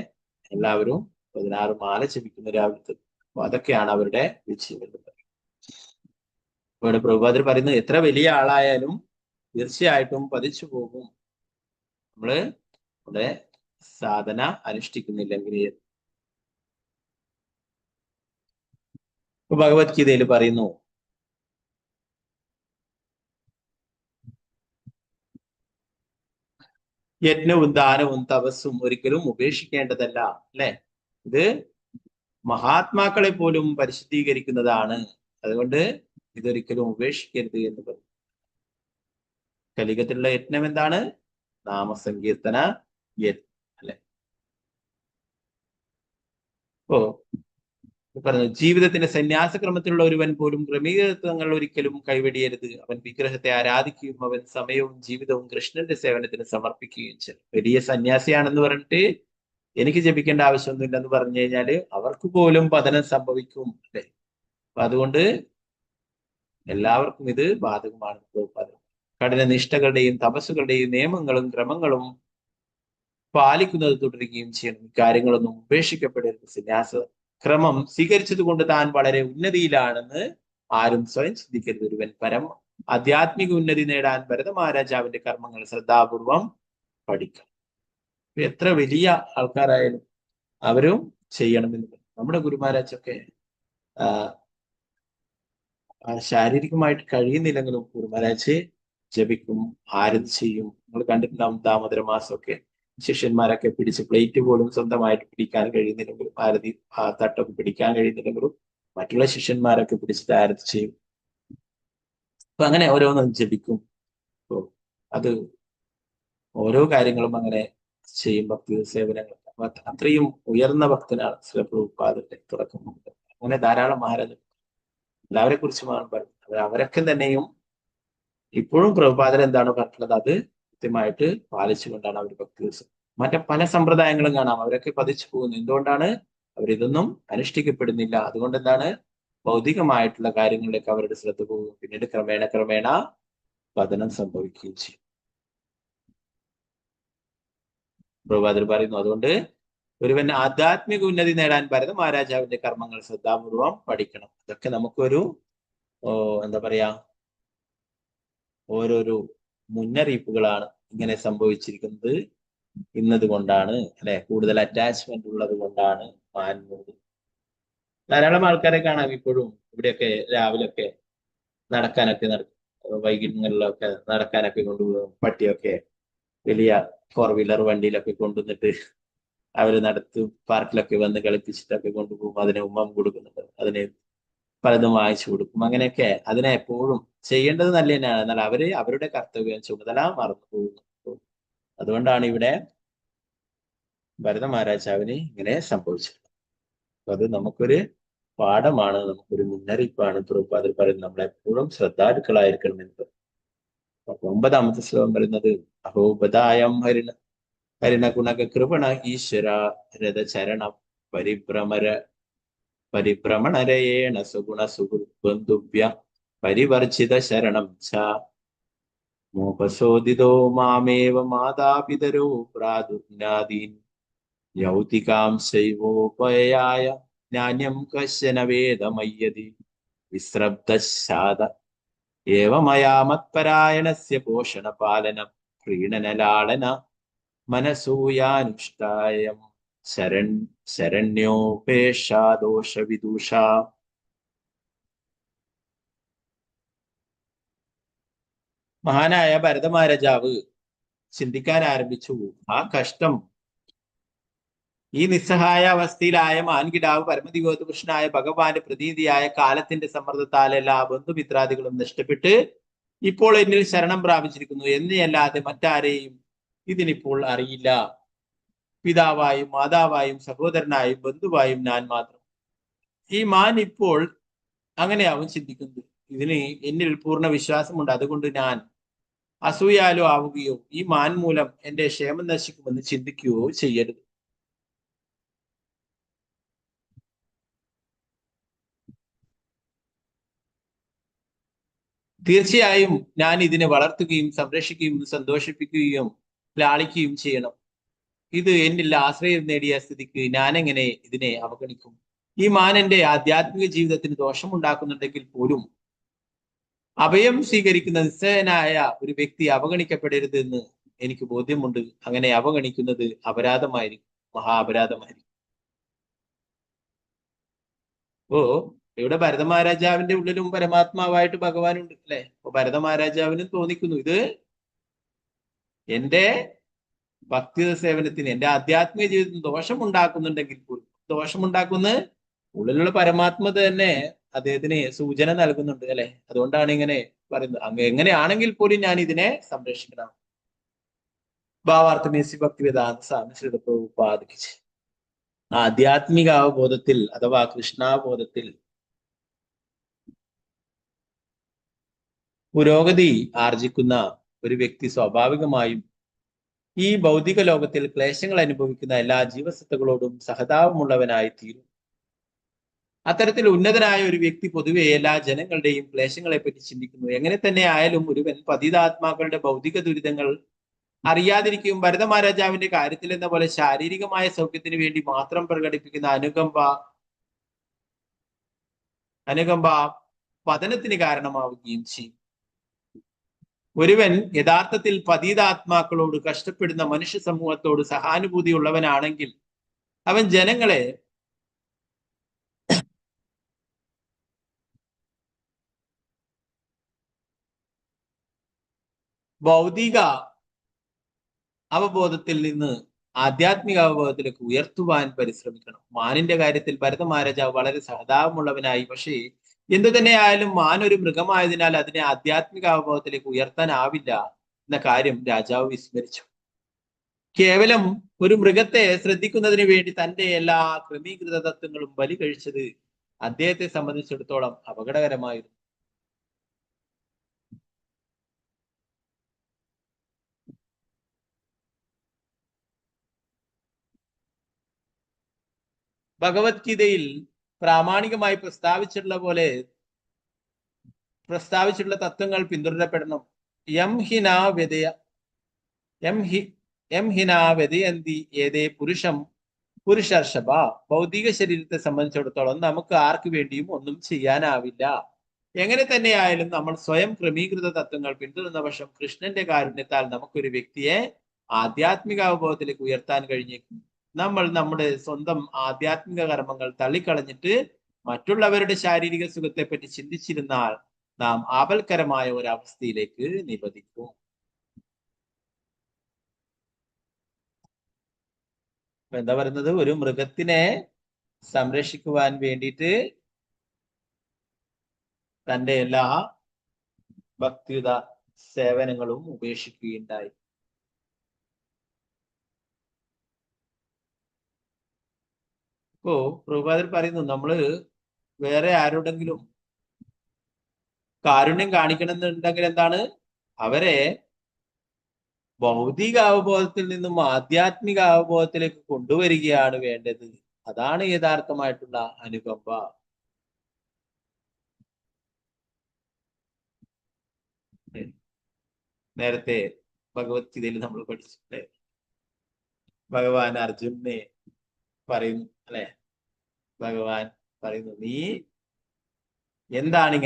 എല്ലാവരും 16 മാല ജപിക്കുന്ന രാവിലത്തെ. അപ്പൊ അതൊക്കെയാണ് അവരുടെ വിജയം എന്ന് പറയുന്നത്. ഇവിടെ പ്രഭുപാദർ പറയുന്നത് എത്ര വലിയ ആളായാലും തീർച്ചയായിട്ടും പതിച്ചു പോകും നമ്മള് ഇവിടെ സാധന അനുഷ്ഠിക്കുന്നില്ലെങ്കിൽ. ഭഗവത്ഗീതയിൽ പറയുന്നു, യജ്ഞവും ദാനവും തപസ്സും ഒരിക്കലും ഉപേക്ഷിക്കേണ്ടതല്ല, അല്ലെ? ഇത് മഹാത്മാക്കളെ പോലും പരിശുദ്ധീകരിക്കുന്നതാണ്. അതുകൊണ്ട് ഇതൊരിക്കലും ഉപേക്ഷിക്കരുത് എന്ന് പറഞ്ഞു. കലികത്തിലുള്ള യജ്ഞം എന്താണ്? നാമസങ്കീർത്തന യജ്ഞം, അല്ലെ? ഓ പറഞ്ഞു, ജീവിതത്തിന്റെ സന്യാസക്രമത്തിലുള്ള ഒരുവൻ പോലും ക്രമീകൃതങ്ങൾ ഒരിക്കലും കൈവെടിയരുത്. അവൻ വിഗ്രഹത്തെ ആരാധിക്കുകയും അവൻ സമയവും ജീവിതവും കൃഷ്ണന്റെ സേവനത്തിന് സമർപ്പിക്കുകയും ചെയ്യും. വലിയ സന്യാസിയാണെന്ന് പറഞ്ഞിട്ട് എനിക്ക് ജപിക്കേണ്ട ആവശ്യമൊന്നുമില്ല എന്ന് പറഞ്ഞു കഴിഞ്ഞാല് അവർക്ക് പോലും പതനം സംഭവിക്കും, അല്ലെ? അപ്പൊ അതുകൊണ്ട് എല്ലാവർക്കും ഇത് ബാധകമാണ്. കഠിന നിഷ്ഠകളുടെയും തപസ്സുകളുടെയും നിയമങ്ങളും ക്രമങ്ങളും പാലിക്കുന്നത് തുടരുകയും ചെയ്യണം. കാര്യങ്ങളൊന്നും ഉപേക്ഷിക്കപ്പെടരുത്. സന്യാസ ക്രമം സ്വീകരിച്ചത് കൊണ്ട് താൻ വളരെ ഉന്നതിയിലാണെന്ന് ആരും സ്വയം ചിന്തിക്കരുത്. ഒരുവൻ ആധ്യാത്മിക ഉന്നതി നേടാൻ ഭരത മഹാരാജാവിന്റെ കർമ്മങ്ങൾ ശ്രദ്ധാപൂർവം പഠിക്കണം. എത്ര വലിയ ആൾക്കാരായാലും അവരും ചെയ്യണമെന്ന്. നമ്മുടെ ഗുരുമഹാരാജൊക്കെ ശാരീരികമായിട്ട് കഴിയുന്നില്ലെങ്കിലും ഗുരുമഹാരാജ് ജപിക്കും, ആരതി ചെയ്യും. നമ്മൾ കണ്ടിട്ടുണ്ടാവും ദാമോദര മാസമൊക്കെ ശിഷ്യന്മാരൊക്കെ പിടിച്ച് പ്ലേറ്റ് പോലും സ്വന്തമായിട്ട് പിടിക്കാൻ കഴിയുന്നില്ലെങ്കിലും, ആരതി തട്ടൊക്കെ പിടിക്കാൻ കഴിയുന്നില്ലെങ്കിലും മറ്റുള്ള ശിഷ്യന്മാരൊക്കെ പിടിച്ചിട്ട് ആരതി ചെയ്യും. അപ്പൊ അങ്ങനെ ഓരോന്നും ജപിക്കും. അപ്പോ അത് ഓരോ കാര്യങ്ങളും അങ്ങനെ ചെയ്യും. ഭക്തി സേവനങ്ങൾ അത്രയും ഉയർന്ന ഭക്തനാണ് ശ്രീ പ്രഭുപാദന്റെ തുടക്കം. അങ്ങനെ ധാരാളം മഹാരാജ എല്ലാവരെ കുറിച്ചുമാണ് പറയുന്നത്. അവരൊക്കെ തന്നെയും ഇപ്പോഴും പ്രഭുപാദർ എന്താണ് പറഞ്ഞിട്ടുള്ളത് അത് കൃത്യമായിട്ട് പാലിച്ചുകൊണ്ടാണ് അവർ ഭക്തി. മറ്റേ പല സമ്പ്രദായങ്ങളും കാണാം, അവരൊക്കെ പതിച്ചു പോകുന്നു. എന്തുകൊണ്ടാണ്? അവരിതൊന്നും അനുഷ്ഠിക്കപ്പെടുന്നില്ല. അതുകൊണ്ട് എന്താണ്? ഭൗതികമായിട്ടുള്ള കാര്യങ്ങളിലേക്ക് അവരുടെ ശ്രദ്ധ പോകും. പിന്നീട് ക്രമേണ പതനം സംഭവിക്കുകയും ചെയ്യും. പ്രഭുപാദർ പറയുന്നു, അതുകൊണ്ട് ഒരുവൻ ആധ്യാത്മിക ഉന്നതി നേടാൻ ഭരത മഹാരാജാവിന്റെ കർമ്മങ്ങൾ ശ്രദ്ധാപൂർവം പഠിക്കണം. ഇതൊക്കെ നമുക്കൊരു എന്താ പറയാ, ഓരോരോ മുന്നറിയിപ്പുകളാണ്. ഇങ്ങനെ സംഭവിച്ചിരിക്കുന്നത് ഇന്നത് കൊണ്ടാണ്, അല്ലെ? കൂടുതൽ അറ്റാച്ച്മെന്റ് ഉള്ളത് കൊണ്ടാണ് മാറുന്നത്. ധാരാളം ആൾക്കാരെ കാണാം ഇപ്പോഴും ഇവിടെയൊക്കെ രാവിലെയൊക്കെ നടക്കാനൊക്കെ വൈകുന്നേരങ്ങളിലൊക്കെ നടക്കാനൊക്കെ കൊണ്ടുപോകും. പട്ടിയൊക്കെ വലിയ 4 വീലർ വണ്ടിയിലൊക്കെ കൊണ്ടുവന്നിട്ട് അവര് പാർക്കിലൊക്കെ വന്ന് കളിപ്പിച്ചിട്ടൊക്കെ കൊണ്ടുപോകും. അതിനെ ഉമ്മം കൊടുക്കുന്നുണ്ട്, അതിനെ പലതും വാങ്ങിച്ചു കൊടുക്കും. അങ്ങനെയൊക്കെ അതിനെ എപ്പോഴും ചെയ്യേണ്ടത് നല്ല തന്നെയാണ്. എന്നാൽ അവര് അവരുടെ കർത്തവ്യം ചുമതല മറന്നു പോകുന്നു. അതുകൊണ്ടാണ് ഇവിടെ ഭരത മഹാരാജാവിന് ഇങ്ങനെ സംഭവിച്ചത്. അപ്പൊ അത് നമുക്കൊരു പാഠമാണ്, നമുക്കൊരു മുന്നറിയിപ്പാണ്. പ്രഭുപാദർ പറയുന്നത് നമ്മളെപ്പോഴും ശ്രദ്ധാലുക്കളായിരിക്കണം എന്ന്. അപ്പൊ 9ാമത്തെ ശ്ലോകം പറയുന്നത് അഹോപദായം ഹരിണ ഗുണക കൃപണ ഈശ്വര രഥചരണം പരിഭ്രമണരയേണ സുഗുണ സുഹൃദ്ബന്ധുഭ്യ പരിവർജിത ശരണം ച മോഹശോദിതോ മാമേവ മാതാപിതരോ പ്രാദുജ്ഞാദീൻ യൗതികാം ശൈവോപയായ ജ്ഞാന്യം കശ്ചന വേദമയ്യതി വിശ്രബ്ദശാദ ഏവമയാ മത്പരായണസ്യ പോഷണ പാലനം പ്രീണനലാളന മനസൂയാനുഷ്ഠായം ശരണ്യോപേക്ഷാദോഷവിദുഷ. മഹാനായ ഭരത മഹാരാജാവ് ചിന്തിക്കാൻ ആരംഭിച്ചു. ആ കഷ്ടം, ഈ നിസ്സഹായ അവസ്ഥയിലായ മാൻകിടാവ് പരമദിവോത്കൃഷ്ണനായ ഭഗവാന്റെ പ്രതീതിയായ കാലത്തിന്റെ സമ്മർദ്ദത്താൽ എല്ലാ ബന്ധുമിത്രാദികളും നഷ്ടപ്പെട്ട് ഇപ്പോൾ എന്നിൽ ശരണം പ്രാപിച്ചിരിക്കുന്നു എന്നല്ലാതെ മറ്റാരെയും ഇതിനിപ്പോൾ അറിയില്ല. പിതാവായും മാതാവായും സഹോദരനായും ബന്ധുവായും ഞാൻ മാത്രം. ഈ മാൻ ഇപ്പോൾ അങ്ങനെയാവും ചിന്തിക്കുന്നത്. ഇതിന് എന്നിൽ പൂർണ്ണ വിശ്വാസമുണ്ട്. അതുകൊണ്ട് ഞാൻ അസൂയാലോ ആവുകയോ ഈ മാൻ മൂലം എന്റെ ക്ഷേമം നശിക്കുമെന്ന് ചിന്തിക്കുകയോ ചെയ്യരുത്. തീർച്ചയായും ഞാൻ ഇതിനെ വളർത്തുകയും സംരക്ഷിക്കുകയും സന്തോഷിപ്പിക്കുകയും ലാളിക്കുകയും ചെയ്യണം. ഇത് എന്നിൽ ആശ്രയം നേടിയ സ്ഥിതിക്ക് ഞാനെങ്ങനെ ഇതിനെ അവഗണിക്കും? ഈ മാൻ എന്റെ ആധ്യാത്മിക ജീവിതത്തിന് ദോഷമുണ്ടാക്കുന്നുണ്ടെങ്കിൽ പോലും അഭയം സ്വീകരിക്കുന്ന നിസ്സഹനായ ഒരു വ്യക്തി അവഗണിക്കപ്പെടരുതെന്ന് എനിക്ക് ബോധ്യമുണ്ട്. അങ്ങനെ അവഗണിക്കുന്നത് അപരാധമായിരിക്കും, മഹാ അപരാധമായിരിക്കും. ഓ, ഇവിടെ ഭരത മഹാരാജാവിന്റെ ഉള്ളിലും പരമാത്മാവായിട്ട് ഭഗവാനുണ്ട് അല്ലെ. അപ്പൊ ഭരത മഹാരാജാവിനും തോന്നിക്കുന്നു ഇത് എന്റെ ഭക്തി സേവനത്തിന്, എന്റെ ആധ്യാത്മിക ജീവിതത്തിന് ദോഷമുണ്ടാക്കുന്നുണ്ടെങ്കിൽ പോലും, ദോഷമുണ്ടാക്കുന്ന ഉള്ളിലുള്ള പരമാത്മ തന്നെ അദ്ദേഹത്തിന് സൂചന നൽകുന്നുണ്ട് അല്ലെ. അതുകൊണ്ടാണ് ഇങ്ങനെ പറയുന്നത്. എങ്ങനെയാണെങ്കിൽ പോലും ഞാൻ ഇതിനെ സംരക്ഷിക്കണം. ഭാവാർത്ഥമേസി ഭക്തിവേദാന്ത സ്വാമി ശ്രീ പ്രഭുപാദിച്ച് ആധ്യാത്മിക അവബോധത്തിൽ അഥവാ കൃഷ്ണാബോധത്തിൽ പുരോഗതി ആർജിക്കുന്ന ഒരു വ്യക്തി സ്വാഭാവികമായും ഈ ഭൗതിക ലോകത്തിൽ ക്ലേശങ്ങൾ അനുഭവിക്കുന്ന എല്ലാ ജീവസത്തകളോടും സഹതാപമുള്ളവനായി തീരും. അത്തരത്തിൽ ഉന്നതനായ ഒരു വ്യക്തി പൊതുവെ എല്ലാ ജനങ്ങളുടെയും ക്ലേശങ്ങളെ പറ്റി ചിന്തിക്കുന്നു. എങ്ങനെ തന്നെ ആയാലും ഒരുവൻ പതിതാത്മാക്കളുടെ ഭൗതിക ദുരിതങ്ങൾ അറിയാതിരിക്കും. ഭരത മഹാരാജാവിന്റെ കാര്യത്തിൽ എന്ന പോലെ ശാരീരികമായ സൗഖ്യത്തിന് വേണ്ടി മാത്രം പ്രകടിപ്പിക്കുന്ന അനുകമ്പ പതനത്തിന് കാരണമാവുകയും ചെയ്യും. ഒരുവൻ യഥാർത്ഥത്തിൽ പതീതാത്മാക്കളോട്, കഷ്ടപ്പെടുന്ന മനുഷ്യ സമൂഹത്തോട് സഹാനുഭൂതി ഉള്ളവനാണെങ്കിൽ അവൻ ജനങ്ങളെ ഭൗതിക അവബോധത്തിൽ നിന്ന് ആധ്യാത്മിക അവബോധത്തിലേക്ക് ഉയർത്തുവാൻ പരിശ്രമിക്കണം. മാനിന്റെ കാര്യത്തിൽ ഭരത മഹാരാജാവ് വളരെ സഹതാപമുള്ളവനായി. പക്ഷേ എന്തു തന്നെയായാലും മാൻ ഒരു മൃഗമായതിനാൽ അതിനെ ആധ്യാത്മിക അവബോധത്തിലേക്ക് ഉയർത്താനാവില്ല എന്ന കാര്യം രാജാവ് വിസ്മരിച്ചു. കേവലം ഒരു മൃഗത്തെ ശ്രദ്ധിക്കുന്നതിന് വേണ്ടി തന്റെ എല്ലാ ക്രമീകൃത തത്വങ്ങളും ബലി കഴിച്ചത് അദ്ദേഹത്തെ സംബന്ധിച്ചിടത്തോളം അപകടകരമായിരുന്നു. ഭഗവത്ഗീതയിൽ പ്രാമാണികമായി പ്രസ്താവിച്ചിട്ടുള്ള തത്വങ്ങൾ പിന്തുടരപ്പെടണം. വ്യതയന്തി ഏതേ പുരുഷർഷഭ. ഭൗതിക ശരീരത്തെ സംബന്ധിച്ചിടത്തോളം നമുക്ക് ആർക്കു വേണ്ടിയും ഒന്നും ചെയ്യാനാവില്ല. എങ്ങനെ തന്നെയായാലും നമ്മൾ സ്വയം ക്രമീകൃത തത്വങ്ങൾ പിന്തുടരുന്ന പക്ഷം കൃഷ്ണന്റെ കാരുണ്യത്താൽ നമുക്കൊരു വ്യക്തിയെ ആധ്യാത്മിക അവബോധത്തിലേക്ക് ഉയർത്താൻ കഴിഞ്ഞേക്കും. നമ്മൾ നമ്മുടെ സ്വന്തം ആധ്യാത്മിക കർമ്മങ്ങൾ തള്ളിക്കളഞ്ഞിട്ട് മറ്റുള്ളവരുടെ ശാരീരിക സുഖത്തെ പറ്റി ചിന്തിച്ചിരുന്നാൽ നാം ആപൽക്കരമായ ഒരു അവസ്ഥയിലേക്ക് നിപതിക്കും. എന്താ പറയുന്നത്? ഒരു മൃഗത്തിനെ സംരക്ഷിക്കുവാൻ വേണ്ടിയിട്ട് തന്റെ എല്ലാ ഭക്തിയുത സേവനങ്ങളും ഉപേക്ഷിക്കുകയുണ്ടായി. ഇപ്പോ പ്രഭുപാദർ പറയുന്നു, നമ്മള് വേറെ ആരോടെങ്കിലും കാരുണ്യം കാണിക്കണമെന്നുണ്ടെങ്കിൽ എന്താണ്, അവരെ ഭൗതിക അവബോധത്തിൽ നിന്നും ആധ്യാത്മിക അവബോധത്തിലേക്ക് കൊണ്ടുവരികയാണ് വേണ്ടത്. അതാണ് യഥാർത്ഥമായിട്ടുള്ള അനുകമ്പ. നേരത്തെ ഭഗവത്ഗീതയിൽ നമ്മൾ പഠിച്ചിട്ടുണ്ട്, ഭഗവാൻ അർജുനെ പറയുന്നു അല്ലെ, ഭഗവാൻ പറയുന്നു, നീ എന്താണ്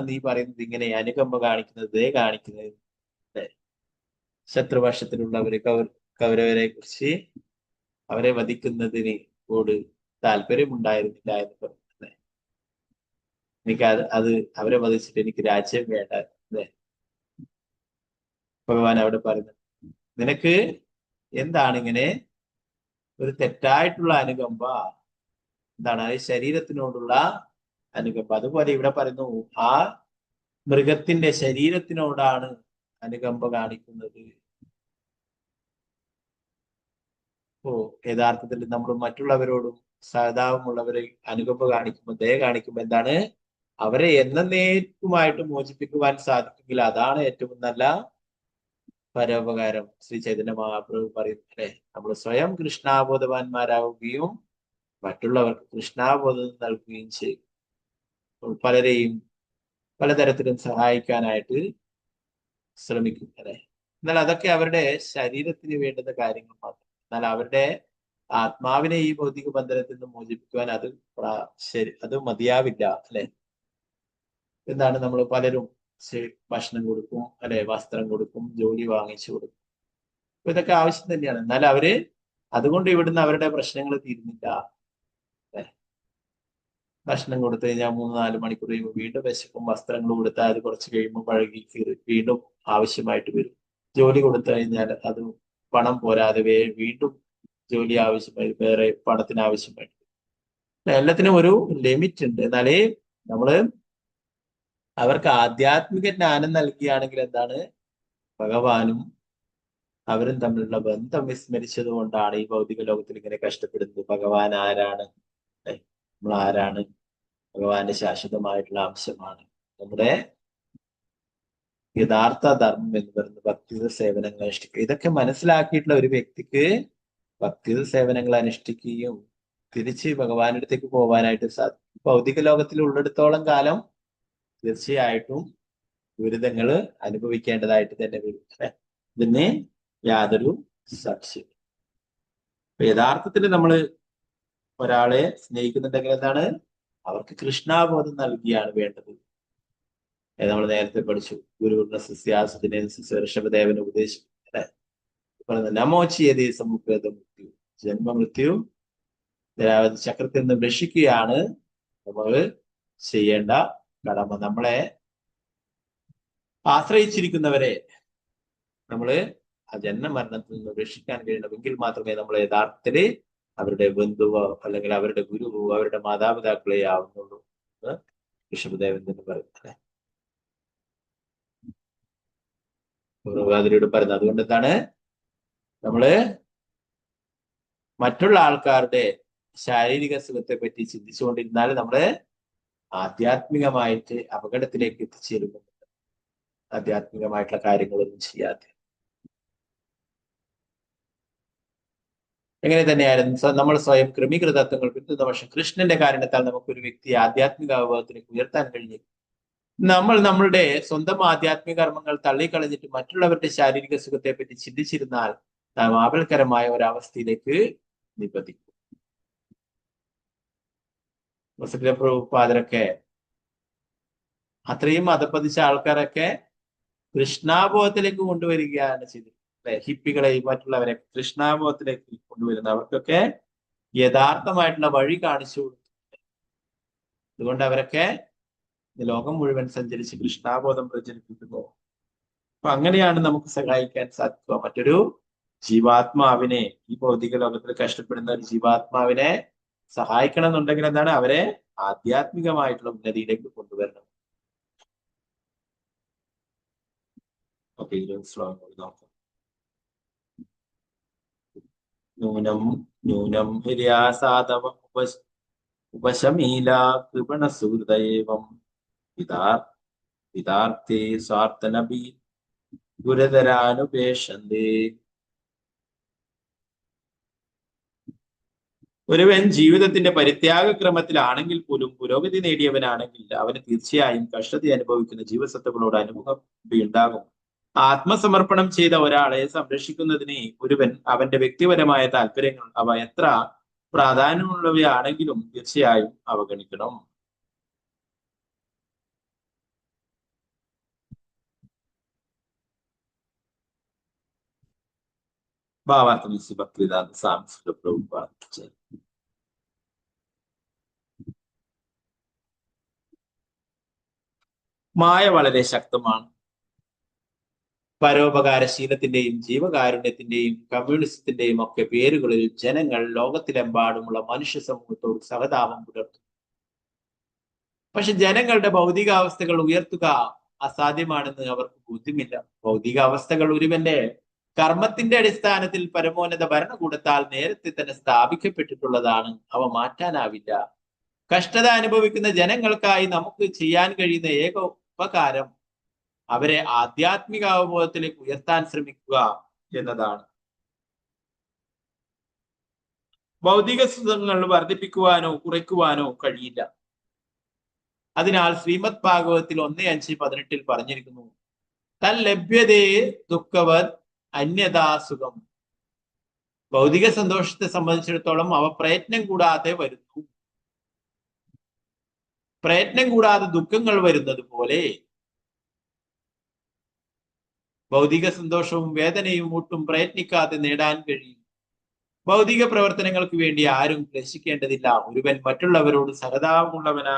നീ പറയുന്നത് ഇങ്ങനെ അനുകമ്പ കാണിക്കുന്നത് അല്ലെ? ശത്രുപക്ഷത്തിലുള്ളവരെ കൗരവരെ കുറിച്ച് അവരെ വധിക്കുന്നതിന് കൂട് താല്പര്യമുണ്ടായിരുന്നില്ല എന്ന് പറഞ്ഞു അല്ലെ. എനിക്ക് അത് അവരെ വധിച്ചിട്ട് എനിക്ക് രാജ്യം വേണ്ട അല്ലെ. ഭഗവാൻ അവിടെ പറയുന്നു, നിനക്ക് എന്താണ് ഒരു തെറ്റായിട്ടുള്ള അനുകമ്പ, എന്താണ് ശരീരത്തിനോടുള്ള അനുകമ്പ. അതുപോലെ ഇവിടെ പറയുന്നു, ആ മൃഗത്തിന്റെ ശരീരത്തിനോടാണ് അനുകമ്പ കാണിക്കുന്നത്. യഥാർത്ഥത്തിൽ നമ്മൾ മറ്റുള്ളവരോടും സഹതാപമുള്ളവരെ അനുകമ്പ കാണിക്കുമ്പോൾ, ദയ കാണിക്കുമ്പോൾ എന്താണ്, അവരെ എന്നേക്കുമായിട്ട് മോചിപ്പിക്കുവാൻ സാധിക്കുമെങ്കിൽ അതാണ് ഏറ്റവും നല്ല പരോപകാരം. ശ്രീ ചൈതന്യ മഹാപ്രഭു പറയുന്നു അല്ലെ, നമ്മൾ സ്വയം കൃഷ്ണാബോധവാന്മാരാവുകയും മറ്റുള്ളവർക്ക് കൃഷ്ണാബോധം നൽകുകയും ചെയ്യും. പലരെയും പലതരത്തിലും സഹായിക്കാനായിട്ട് ശ്രമിക്കും അല്ലെ. എന്നാൽ അതൊക്കെ അവരുടെ ശരീരത്തിന് വേണ്ടുന്ന കാര്യങ്ങൾ മാത്രം. എന്നാൽ അവരുടെ ആത്മാവിനെ ഈ ഭൗതിക ബന്ധനത്തിൽ നിന്ന് മോചിപ്പിക്കുവാൻ അത് മതിയാവില്ല അല്ലെ. എന്താണ്, നമ്മൾ പലരും ഭക്ഷണം കൊടുക്കും അല്ലെ, വസ്ത്രം കൊടുക്കും, ജോലി വാങ്ങിച്ചു കൊടുക്കും. അപ്പൊ ഇതൊക്കെ ആവശ്യം തന്നെയാണ്. എന്നാൽ അതുകൊണ്ട് ഇവിടുന്ന് അവരുടെ പ്രശ്നങ്ങൾ തീരുന്നില്ല അല്ലെ. ഭക്ഷണം കൊടുത്തു കഴിഞ്ഞാൽ 3-4 മണിക്കൂർ കഴിയുമ്പോൾ വീണ്ടും വിശക്കും. വസ്ത്രങ്ങൾ കൊടുത്താൽ അത് കുറച്ച് കഴിയുമ്പോൾ പഴകി കീറി വീണ്ടും ആവശ്യമായിട്ട് വരും. ജോലി കൊടുത്തു കഴിഞ്ഞാൽ അത് പണം പോരാതെ വീണ്ടും ജോലി ആവശ്യമായി, വേറെ പണത്തിന് ആവശ്യമായിട്ട്. എല്ലാത്തിനും ഒരു ലിമിറ്റ് ഉണ്ട്. എന്നാലേ നമ്മള് അവർക്ക് ആധ്യാത്മിക ജ്ഞാനം നൽകുകയാണെങ്കിൽ എന്താണ്, ഭഗവാനും അവരും തമ്മിലുള്ള ബന്ധം വിസ്മരിച്ചത് കൊണ്ടാണ് ഈ ഭൗതിക ലോകത്തിൽ ഇങ്ങനെ കഷ്ടപ്പെടുന്നത്. ഭഗവാൻ ആരാണ്, നമ്മൾ ആരാണ്, ഭഗവാന്റെ ശാശ്വതമായിട്ടുള്ള അംശമാണ്. നമ്മുടെ യഥാർത്ഥ ധർമ്മം എന്ന് പറയുന്നത് ഭക്തിയുത സേവനങ്ങൾ അനുഷ്ഠിക്കുക. ഇതൊക്കെ മനസ്സിലാക്കിയിട്ടുള്ള ഒരു വ്യക്തിക്ക് ഭക്തിയുത സേവനങ്ങൾ അനുഷ്ഠിക്കുകയും തിരിച്ച് ഭഗവാന്റെ അടുത്തേക്ക് പോകാനായിട്ട് സാധിക്കും. ഭൗതിക ലോകത്തിൽ ഉള്ളിടത്തോളം കാലം തീർച്ചയായിട്ടും ദുരിതങ്ങൾ അനുഭവിക്കേണ്ടതായിട്ട് തന്നെ വരും. ഇതിന് യാതൊരു സംശയം. യഥാർത്ഥത്തിൽ നമ്മൾ ഒരാളെ സ്നേഹിക്കുന്നുണ്ടെങ്കിൽ എന്താണ്, അവർക്ക് കൃഷ്ണാബോധം നൽകിയാണ് വേണ്ടത്. നമ്മൾ നേരത്തെ പഠിച്ചു, ഗുരുവിന്റെ സസ്യാസത്തിനെ ഋഷഭദേവന് ഉപദേശിക്കും അല്ലെ. നമോചിയതേ സമുഖേത മൃത്യു, ജന്മമൃത്യു ചക്രത്തിൽ നിന്ന് രക്ഷിക്കുകയാണ് നമ്മൾ ചെയ്യേണ്ട കടമ. നമ്മളെ ആശ്രയിച്ചിരിക്കുന്നവരെ നമ്മള് ആ ജന്മമരണത്തിൽ നിന്ന് രക്ഷിക്കാൻ കഴിയണമെങ്കിൽ മാത്രമേ നമ്മൾ യഥാർത്ഥത്തില് അവരുടെ ബന്ധുവോ അല്ലെങ്കിൽ അവരുടെ ഗുരുവോ അവരുടെ മാതാപിതാക്കളെ ആവുന്നുള്ളൂ എന്ന് ഋഷഭദേവൻ തന്നെ പറയുന്നത്. ഗുരുവാതിരിയോട് പറയുന്നത് അതുകൊണ്ട് എന്താണ്, നമ്മള് മറ്റുള്ള ആൾക്കാരുടെ ശാരീരിക സുഖത്തെ പറ്റി ചിന്തിച്ചുകൊണ്ടിരുന്നാൽ നമ്മള് ആധ്യാത്മികമായിട്ട് അപകടത്തിലേക്ക് എത്തിച്ചേരുന്നുണ്ട്. ആധ്യാത്മികമായിട്ടുള്ള കാര്യങ്ങളൊന്നും ചെയ്യാതെ. എങ്ങനെ തന്നെയായിരുന്നു നമ്മൾ സ്വയം ക്രമീകൃതത്വങ്ങൾ പിന്തുന്ന പക്ഷം കൃഷ്ണന്റെ കാരണത്താൽ നമുക്കൊരു വ്യക്തിയെ ആധ്യാത്മിക അവബോധത്തിലേക്ക് ഉയർത്താൻ കഴിഞ്ഞു. നമ്മൾ നമ്മളുടെ സ്വന്തം ആധ്യാത്മിക കർമ്മങ്ങൾ തള്ളിക്കളഞ്ഞിട്ട് മറ്റുള്ളവരുടെ ശാരീരിക സുഖത്തെ പറ്റി ചിന്തിച്ചിരുന്നാൽ നാം ആപൽക്കരമായ ഒരവസ്ഥയിലേക്ക് നിബന്ധിക്കും. പ്രഭുപാദരൊക്കെ അത്രയും അധപ്പതിച്ച ആൾക്കാരൊക്കെ കൃഷ്ണാബോധത്തിലേക്ക് കൊണ്ടുവരികയാണ് ചെയ്തത്. ഹിപ്പികളെ മറ്റുള്ളവരെ കൃഷ്ണാബോധത്തിലേക്ക് കൊണ്ടുവരുന്നത്, അവർക്കൊക്കെ യഥാർത്ഥമായിട്ടുള്ള വഴി കാണിച്ചു കൊടുത്തു. അതുകൊണ്ട് അവരൊക്കെ ലോകം മുഴുവൻ സഞ്ചരിച്ച് കൃഷ്ണാബോധം പ്രചരിപ്പിക്കുന്നു. അപ്പൊ അങ്ങനെയാണ് നമുക്ക് സഹായിക്കാൻ സാധിക്കുക. മറ്റൊരു ജീവാത്മാവിനെ, ഈ ഭൗതിക ലോകത്തിൽ കഷ്ടപ്പെടുന്ന ഒരു ജീവാത്മാവിനെ സഹായിക്കണം എന്നുണ്ടെങ്കിൽ എന്താണ്, അവരെ ആധ്യാത്മികമായിട്ടുള്ള ഉന്നതിയിലേക്ക് കൊണ്ടുവരണം. ഓക്കെ, 20 ശ്ലോകങ്ങൾ നോക്കാം. നൂനം നൂനം ഹിര്യാസാദവ ഉപശമീല കൃപണ സുഹൃദയേവം വിദാർത്ഥേ സ്വാർത്ഥനപി ഗുരുതരാനുപേക്ഷന്തേ. ഒരുവൻ ജീവിതത്തിന്റെ പരിത്യാഗക്രമത്തിലാണെങ്കിൽ പോലും പുരോഗതി നേടിയവനാണെങ്കിൽ അവന് തീർച്ചയായും കഷ്ടത അനുഭവിക്കുന്ന ജീവസത്തകളോട് അനുഭവം ഉണ്ടാകും. ആത്മസമർപ്പണം ചെയ്ത ഒരാളെ സംരക്ഷിക്കുന്നതിന് ഒരുവൻ അവന്റെ വ്യക്തിപരമായ താല്പര്യങ്ങൾ അവ എത്ര പ്രാധാന്യമുള്ളവയാണെങ്കിലും തീർച്ചയായും അവഗണിക്കണം. ഭാവാർത്ഥം ഭക്തിവേദാന്ത സ്വാമി പ്രഭുപാദ. മായ വളരെ ശക്തമാണ്. പരോപകാരശീലത്തിന്റെയും ജീവകാരുണ്യത്തിന്റെയും കമ്മ്യൂണിസത്തിന്റെയും ഒക്കെ പേരുകളിൽ ജനങ്ങൾ ലോകത്തിലെമ്പാടുമുള്ള മനുഷ്യ സമൂഹത്തോട് സഹതാപം പുലർത്തും. പക്ഷെ ജനങ്ങളുടെ ഭൗതികാവസ്ഥകൾ ഉയർത്തുക അസാധ്യമാണെന്ന് അവർക്ക് ബോധ്യമില്ല. ഭൗതികാവസ്ഥകൾ ഒരുവന്റെ കർമ്മത്തിന്റെ അടിസ്ഥാനത്തിൽ പരമോന്നത ഭരണകൂടത്താൽ നേരത്തെ തന്നെ സ്ഥാപിക്കപ്പെട്ടിട്ടുള്ളതാണ്. അവ മാറ്റാനാവില്ല. കഷ്ടത അനുഭവിക്കുന്ന ജനങ്ങൾക്കായി നമുക്ക് ചെയ്യാൻ കഴിയുന്ന ഏക ഉപകാരം അവരെ ആധ്യാത്മിക അവബോധത്തിലേക്ക് ഉയർത്താൻ ശ്രമിക്കുക എന്നതാണ്. ഭൗതിക സുഖങ്ങൾ വർദ്ധിപ്പിക്കുവാനോ കുറയ്ക്കുവാനോ കഴിയില്ല. അതിനാൽ ശ്രീമദ് ഭാഗവതത്തിൽ 1:5-18 പറഞ്ഞിരിക്കുന്നു, തൻ ലഭ്യതേ ദുഃഖവത് അന്യതാസുഖം. ഭൗതിക സന്തോഷത്തെ സംബന്ധിച്ചിടത്തോളം അവ പ്രയത്നം കൂടാതെ വരുന്നു. പ്രയത്നം കൂടാതെ ദുഃഖങ്ങൾ വരുന്നത് പോലെ ഭൗതിക സന്തോഷവും വേദനയും ഒട്ടും പ്രയത്നിക്കാതെ നേടാൻ കഴിയും. ഭൗതിക പ്രവർത്തനങ്ങൾക്ക് വേണ്ടി ആരും ക്ലേശിക്കേണ്ടതില്ല. ഒരുവൻ മറ്റുള്ളവരോട് സഹതാപമുള്ളവനാ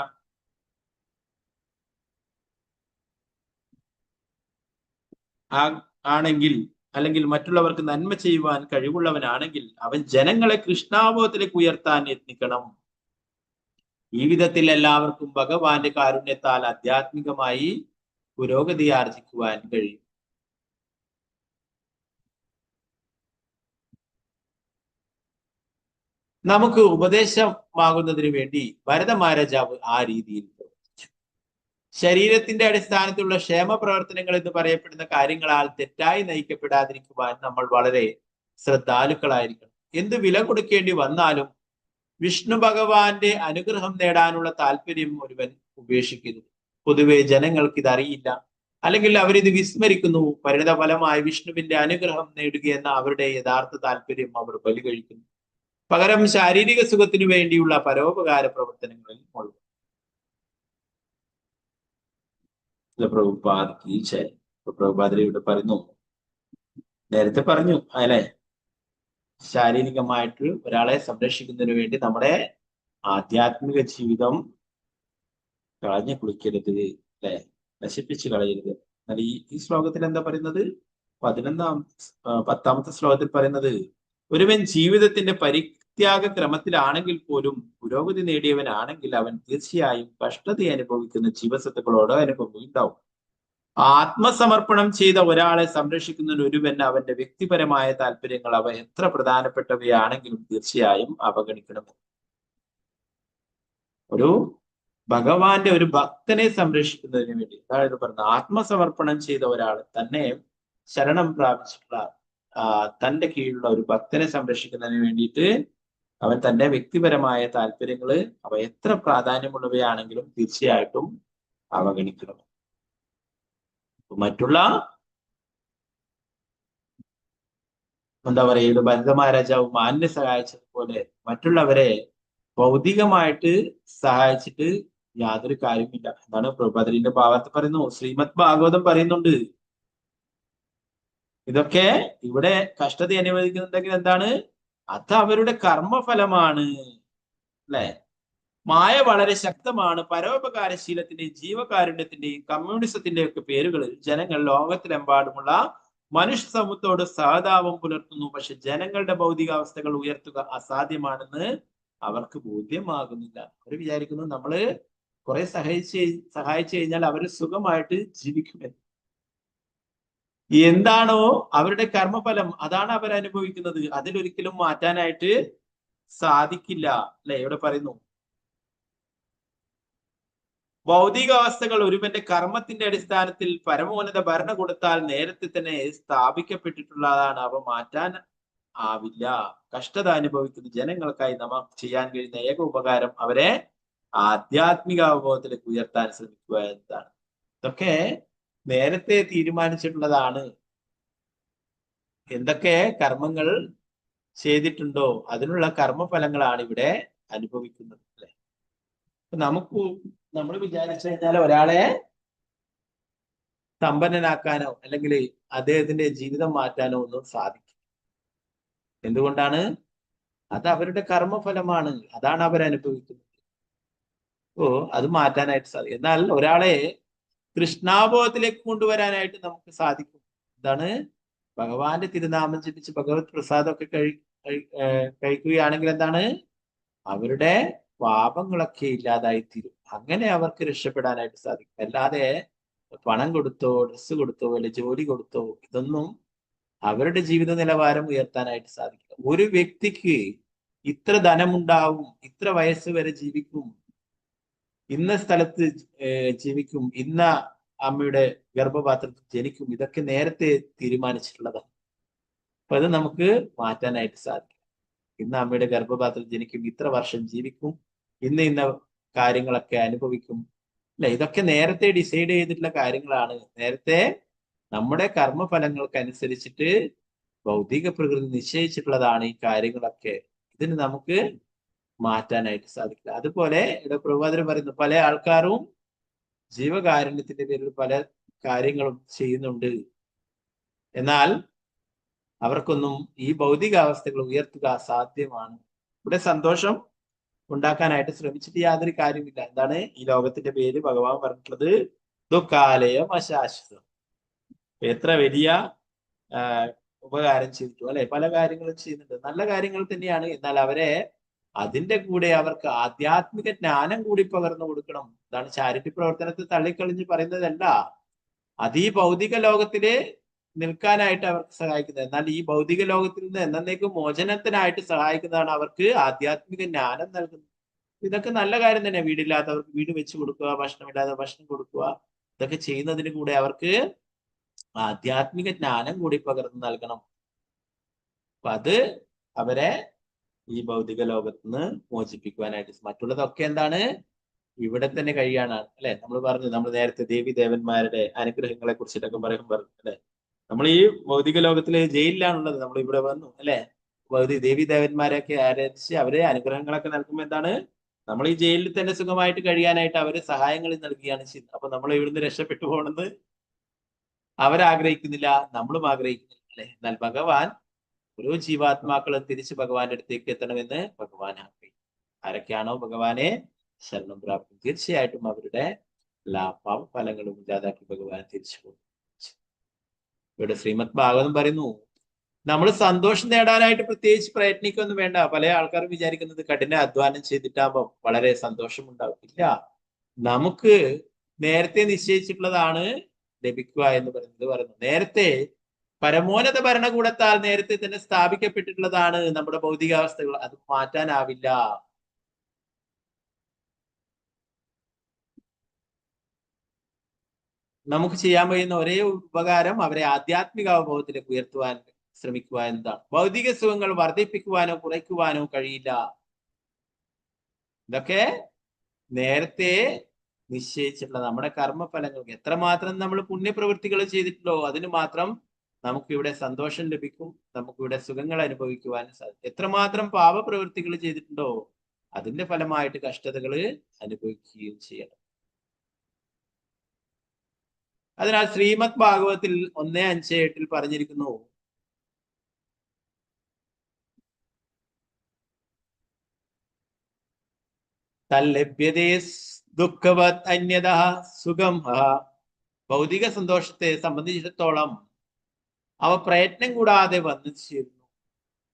ആണെങ്കിൽ, അല്ലെങ്കിൽ മറ്റുള്ളവർക്ക് നന്മ ചെയ്യുവാൻ കഴിവുള്ളവനാണെങ്കിൽ അവൻ ജനങ്ങളെ കൃഷ്ണാബോധത്തിലേക്ക് ഉയർത്താൻ യത്നിക്കണം. ഈ വിധത്തിൽ എല്ലാവർക്കും ഭഗവാന്റെ കാരുണ്യത്താൽ ആധ്യാത്മികമായി പുരോഗതി ആർജിക്കുവാൻ കഴിയും. നമുക്ക് ഉപദേശമാകുന്നതിന് വേണ്ടി ഭരത മഹാരാജാവ് ആ രീതിയിൽ പ്രവർത്തിച്ചു. ശരീരത്തിന്റെ അടിസ്ഥാനത്തിലുള്ള ക്ഷേമ പ്രവർത്തനങ്ങൾ എന്ന് പറയപ്പെടുന്ന കാര്യങ്ങളാൽ തെറ്റായി നയിക്കപ്പെടാതിരിക്കുവാൻ നമ്മൾ വളരെ ശ്രദ്ധാലുക്കളായിരിക്കണം. എന്ത് വില കൊടുക്കേണ്ടി വന്നാലും വിഷ്ണു ഭഗവാന്റെ അനുഗ്രഹം നേടാനുള്ള താല്പര്യം ഒരുവൻ ഉപേക്ഷിക്കുന്നു. പൊതുവെ ജനങ്ങൾക്ക് ഇതറിയില്ല, അല്ലെങ്കിൽ അവരിത് വിസ്മരിക്കുന്നു. പരിണിത ഫലമായി വിഷ്ണുവിന്റെ അനുഗ്രഹം നേടുകയെന്ന അവരുടെ യഥാർത്ഥ താല്പര്യം അവർ ബലി കഴിക്കുന്നു. പകരം ശാരീരിക സുഖത്തിനു വേണ്ടിയുള്ള പരോപകാര പ്രവർത്തനങ്ങളിൽ മുഴുവൻ. പ്രഭുപാദരിവിടെ പറയുന്നു, നേരത്തെ പറഞ്ഞു അല്ലെ, ശാരീരികമായിട്ട് ഒരാളെ സംരക്ഷിക്കുന്നതിന് വേണ്ടി നമ്മുടെ ആധ്യാത്മിക ജീവിതം കളഞ്ഞു കുളിക്കരുത്, അല്ലെ, നശിപ്പിച്ചു കളയരുത്. എന്നാൽ ഈ ശ്ലോകത്തിൽ എന്താ പറയുന്നത്? 10ാമത്തെ ശ്ലോകത്തിൽ പറയുന്നത്, ഒരുവൻ ജീവിതത്തിന്റെ പരിത്യാഗ ക്രമത്തിലാണെങ്കിൽ പോലും പുരോഗതി നേടിയവനാണെങ്കിൽ അവൻ തീർച്ചയായും കഷ്ടത അനുഭവിക്കുന്ന ജീവസത്തുക്കളോട് അനുഭവം ഉണ്ടാവും. ആത്മസമർപ്പണം ചെയ്ത ഒരാളെ സംരക്ഷിക്കുന്നതിന് ഒരുവൻ അവന്റെ വ്യക്തിപരമായ താല്പര്യങ്ങൾ അവ എത്ര പ്രധാനപ്പെട്ടവയാണെങ്കിലും തീർച്ചയായും അവഗണിക്കണം. ഒരു ഭഗവാന്റെ ഒരു ഭക്തനെ സംരക്ഷിക്കുന്നതിന് വേണ്ടി, അതായത് പറഞ്ഞ ആത്മസമർപ്പണം ചെയ്ത ഒരാൾ തന്നെ ശരണം പ്രാപിച്ചിട്ടുള്ള തന്റെ കീഴിലുള്ള ഒരു ഭക്തനെ സംരക്ഷിക്കുന്നതിന് വേണ്ടിയിട്ട് അവൻ തന്റെ വ്യക്തിപരമായ താല്പര്യങ്ങള് അവ എത്ര പ്രാധാന്യമുള്ളവയാണെങ്കിലും തീർച്ചയായിട്ടും അവഗണിക്കണം. മറ്റുള്ള എന്താ പറയുക, ഇത് ഭരത മഹാരാജാവ് മാന്യ സഹായിച്ചതുപോലെ മറ്റുള്ളവരെ ഭൗതികമായിട്ട് സഹായിച്ചിട്ട് യാതൊരു കാര്യമില്ല എന്നാണ് പ്രഭുപാദരിന്റെ ഭാഗത്ത് പറയുന്നു. ശ്രീമദ് ഭാഗവതം പറയുന്നുണ്ട്, ഇതൊക്കെ ഇവിടെ കഷ്ടത അനുവദിക്കുന്നുണ്ടെങ്കിൽ എന്താണ്? അത് അവരുടെ കർമ്മഫലമാണ്, അല്ലെ? മായ വളരെ ശക്തമാണ്. പരോപകാരശീലത്തിന്റെയും ജീവകാരുണ്യത്തിന്റെയും കമ്മ്യൂണിസത്തിന്റെയും ഒക്കെ പേരുകളിൽ ജനങ്ങൾ ലോകത്തിലെമ്പാടുമുള്ള മനുഷ്യ സമൂഹത്തോട് സഹതാപം പുലർത്തുന്നു. പക്ഷെ ജനങ്ങളുടെ ഭൗതികാവസ്ഥകൾ ഉയർത്തുക അസാധ്യമാണെന്ന് അവർക്ക് ബോധ്യമാകുന്നില്ല. അവർ വിചാരിക്കുന്നു നമ്മള് കുറെ സഹായിച്ചു കഴിഞ്ഞാൽ അവര് സുഖമായിട്ട് ജീവിക്കുമെന്ന്. എന്താണോ അവരുടെ കർമ്മഫലം അതാണ് അവർ അനുഭവിക്കുന്നത്. അതിലൊരിക്കലും മാറ്റാനായിട്ട് സാധിക്കില്ല. അല്ലെ? ഇവിടെ പറയുന്നു ഭൗതികാവസ്ഥകൾ ഒരുവന്റെ കർമ്മത്തിന്റെ അടിസ്ഥാനത്തിൽ പരമോന്നത ഭരണകൂടത്താൽ നേരത്തെ തന്നെ സ്ഥാപിക്കപ്പെട്ടിട്ടുള്ളതാണ്. അവ മാറ്റാൻ ആവില്ല. കഷ്ടത അനുഭവിക്കുന്ന ജനങ്ങൾക്കായി നാം ചെയ്യാൻ കഴിയുന്ന ഏക ഉപകാരം അവരെ ആധ്യാത്മിക അവബോധത്തിലേക്ക് ഉയർത്താൻ ശ്രമിക്കുക എന്നതാണ്. ഇതൊക്കെ നേരത്തെ തീരുമാനിച്ചിട്ടുള്ളതാണ്. എന്തൊക്കെ കർമ്മങ്ങൾ ചെയ്തിട്ടുണ്ടോ അതിനുള്ള കർമ്മഫലങ്ങളാണ് ഇവിടെ അനുഭവിക്കുന്നത്. അല്ലെ? നമ്മൾ വിചാരിച്ചു കഴിഞ്ഞാൽ ഒരാളെ സമ്പന്നനാക്കാനോ അല്ലെങ്കിൽ അദ്ദേഹത്തിന്റെ ജീവിതം മാറ്റാനോ ഒന്നും സാധിക്കും. എന്തുകൊണ്ടാണ്? അത് അവരുടെ കർമ്മഫലമാണ്. അതാണ് അവരനുഭവിക്കുന്നത്. അത് മാറ്റാനായിട്ട് സാധിക്കും. എന്നാൽ ഒരാളെ കൃഷ്ണാബോധത്തിലേക്ക് കൊണ്ടുവരാനായിട്ട് നമുക്ക് സാധിക്കും. എന്താണ്? ഭഗവാന്റെ തിരുനാമം ജപിച്ച് ഭഗവത് പ്രസാദമൊക്കെ കഴിക്കുകയാണെങ്കിൽ എന്താണ്? അവരുടെ പാപങ്ങളൊക്കെ ഇല്ലാതായി തീരും. അങ്ങനെ അവർക്ക് രക്ഷപ്പെടാനായിട്ട് സാധിക്കും. അല്ലാതെ പണം കൊടുത്തോ ഡ്രസ്സ് കൊടുത്തോ അല്ലെ ജോലി കൊടുത്തോ ഇതൊന്നും അവരുടെ ജീവിത നിലവാരം ഉയർത്താനായിട്ട് സാധിക്കില്ല. ഒരു വ്യക്തിക്ക് ഇത്ര ധനമുണ്ടാവും, ഇത്ര വയസ്സ് വരെ ജീവിക്കും, ഇന്ന സ്ഥലത്ത് ജീവിക്കും, ഇന്ന അമ്മയുടെ ഗർഭപാത്രത്തിൽ ജനിക്കും, ഇതൊക്കെ നേരത്തെ തീരുമാനിച്ചിട്ടുള്ളതാണ്. അപ്പൊ അത് നമുക്ക് മാറ്റാനായിട്ട് സാധിക്കും. ഇന്ന് അമ്മയുടെ ഗർഭപാത്രത്തിൽ ജനിക്കും, ഇത്ര വർഷം ജീവിക്കും, ഇന്ന കാര്യങ്ങളൊക്കെ അനുഭവിക്കും. അല്ലെ? ഇതൊക്കെ നേരത്തെ ഡിസൈഡ് ചെയ്തിട്ടുള്ള കാര്യങ്ങളാണ്. നേരത്തെ നമ്മുടെ കർമ്മഫലങ്ങൾക്കനുസരിച്ചിട്ട് ഭൗതിക പ്രകൃതി നിശ്ചയിച്ചിട്ടുള്ളതാണ് ഈ കാര്യങ്ങളൊക്കെ. ഇതിന് നമുക്ക് മാറ്റാനായിട്ട് സാധിക്കില്ല. അതുപോലെ ഇവിടെ പ്രഭാതർ പറയുന്നു, പല ആൾക്കാരും ജീവകാരുണ്യത്തിന്റെ പേരിൽ പല കാര്യങ്ങളും ചെയ്യുന്നുണ്ട്. എന്നാൽ അവർക്കൊന്നും ഈ ഭൗതികാവസ്ഥകൾ ഉയർത്തുക അസാധ്യമാണ്. ഇവിടെ സന്തോഷം ഉണ്ടാക്കാനായിട്ട് ശ്രമിച്ചിട്ട് യാതൊരു കാര്യമില്ല. എന്താണ്? ഈ ലോകത്തിന്റെ പേര് ഭഗവാൻ പറഞ്ഞിട്ടുള്ളത് ദുഃഖാലയം അശാശ്വതം. എത്ര വലിയ ഉപകാരം ചെയ്തിട്ടു അല്ലെ? പല കാര്യങ്ങളും ചെയ്യുന്നുണ്ട്, നല്ല കാര്യങ്ങൾ തന്നെയാണ്. എന്നാൽ അവരെ അതിന്റെ കൂടെ അവർക്ക് ആധ്യാത്മിക ജ്ഞാനം കൂടി പകർന്നു കൊടുക്കണം. ഇതാണ് ചാരിറ്റി പ്രവർത്തനത്തെ തള്ളിക്കളിഞ്ഞ് പറയുന്നതല്ല. അത് ഈ ഭൗതിക ലോകത്തില് നിൽക്കാനായിട്ട് അവർക്ക് സഹായിക്കുന്നത്. എന്നാൽ ഈ ഭൗതിക ലോകത്തിൽ നിന്ന് എന്നേക്കും മോചനത്തിനായിട്ട് സഹായിക്കുന്നതാണ് അവർക്ക് ആധ്യാത്മിക ജ്ഞാനം നൽകുന്നത്. ഇതൊക്കെ നല്ല കാര്യം തന്നെ. വീടില്ലാത്തവർക്ക് വീട് വെച്ച് കൊടുക്കുക, ഭക്ഷണമില്ലാതെ ഭക്ഷണം കൊടുക്കുക, ഇതൊക്കെ ചെയ്യുന്നതിന് കൂടെ അവർക്ക് ആധ്യാത്മിക ജ്ഞാനം കൂടി പകർന്നു നൽകണം. അപ്പൊ അത് അവരെ ഈ ഭൗതിക ലോകത്ത് നിന്ന് മോചിപ്പിക്കുവാനായിട്ട്. മറ്റുള്ളതൊക്കെ എന്താണ്? ഇവിടെ തന്നെ കഴിയാനാണ്. അല്ലെ? നമ്മൾ പറഞ്ഞു, നമ്മൾ നേരത്തെ ദേവി ദേവന്മാരുടെ അനുഗ്രഹങ്ങളെ കുറിച്ചിട്ടൊക്കെ പറഞ്ഞു അല്ലെ? നമ്മൾ ഈ ഭൗതിക ലോകത്തിലെ ജയിലിലാണുള്ളത്. നമ്മൾ ഇവിടെ വന്നു അല്ലെ? ദേവി ദേവന്മാരെയൊക്കെ ആരാധിച്ച് അവരെ അനുഗ്രഹങ്ങളൊക്കെ നൽകുമ്പോൾ എന്താണ്? നമ്മൾ ഈ ജയിലിൽ തന്നെ സുഖമായിട്ട് കഴിയാനായിട്ട് അവര് സഹായങ്ങൾ നൽകുകയാണ് ചെയ്യുന്നത്. അപ്പൊ നമ്മൾ ഇവിടുന്ന് രക്ഷപ്പെട്ടു പോകണമെന്ന് അവരാഗ്രഹിക്കുന്നില്ല, നമ്മളും ആഗ്രഹിക്കുന്നില്ല അല്ലെ? എന്നാൽ ഭഗവാൻ ഓരോ ജീവാത്മാക്കളും തിരിച്ച് ഭഗവാന്റെ അടുത്തേക്ക് എത്തണമെന്ന് ഭഗവാൻ ആഗ്രഹിക്കും. ആരൊക്കെയാണോ ഭഗവാനെ ശരണം പ്രാപിക്കും, തീർച്ചയായിട്ടും അവരുടെ എല്ലാ പാപഫലങ്ങളും ഇല്ലാതാക്കി ഭഗവാൻ തിരിച്ചു പോകും. ഇവിടെ ശ്രീമദ് ഭാഗവതം പറയുന്നു, നമ്മൾ സന്തോഷം നേടാനായിട്ട് പ്രത്യേകിച്ച് പ്രയത്നിക്കൊന്നും വേണ്ട. പല ആൾക്കാരും വിചാരിക്കുന്നത് കഠിന അധ്വാനം ചെയ്തിട്ടാകുമ്പോൾ വളരെ സന്തോഷം ഉണ്ടാവും. ഇല്ല, നമുക്ക് നേരത്തെ നിശ്ചയിച്ചിട്ടുള്ളതാണ് ലഭിക്കുക എന്ന് പറയുന്നു. നേരത്തെ പരമോന്നത ഭരണകൂടത്താൽ നേരത്തെ തന്നെ സ്ഥാപിക്കപ്പെട്ടിട്ടുള്ളതാണ് നമ്മുടെ ഭൗതികാവസ്ഥകൾ. അത് മാറ്റാനാവില്ല. നമുക്ക് ചെയ്യാൻ കഴിയുന്ന ഒരേ ഉപകാരം അവരെ ആധ്യാത്മിക അവബോധത്തിലേക്ക് ഉയർത്തുവാൻ ശ്രമിക്കുക എന്നതാണ്. ഭൗതിക സുഖങ്ങൾ വർദ്ധിപ്പിക്കുവാനോ കുറയ്ക്കുവാനോ കഴിയില്ല. ഇതൊക്കെ നേരത്തെ നിശ്ചയിച്ചിട്ടുള്ള നമ്മുടെ കർമ്മഫലങ്ങൾക്ക് എത്രമാത്രം നമ്മൾ പുണ്യപ്രവൃത്തികൾ ചെയ്തിട്ടുണ്ടോ അതിന് മാത്രം നമുക്കിവിടെ സന്തോഷം ലഭിക്കും, നമുക്കിവിടെ സുഖങ്ങൾ അനുഭവിക്കുവാനും സാധിക്കും. എത്രമാത്രം പാപപ്രവൃത്തികൾ ചെയ്തിട്ടുണ്ടോ അതിന്റെ ഫലമായിട്ട് കഷ്ടതകൾ അനുഭവിക്കുകയും ചെയ്യണം. അതിനാൽ ശ്രീമദ് ഭാഗവതത്തിൽ 1:5-8 പറഞ്ഞിരിക്കുന്നു, തല്ലഭ്യതേ ദുഃഖവത് അന്യതഃ സുഖം. ഭൗതിക സന്തോഷത്തെ സംബന്ധിച്ചിടത്തോളം അവ പ്രയത്നം കൂടാതെ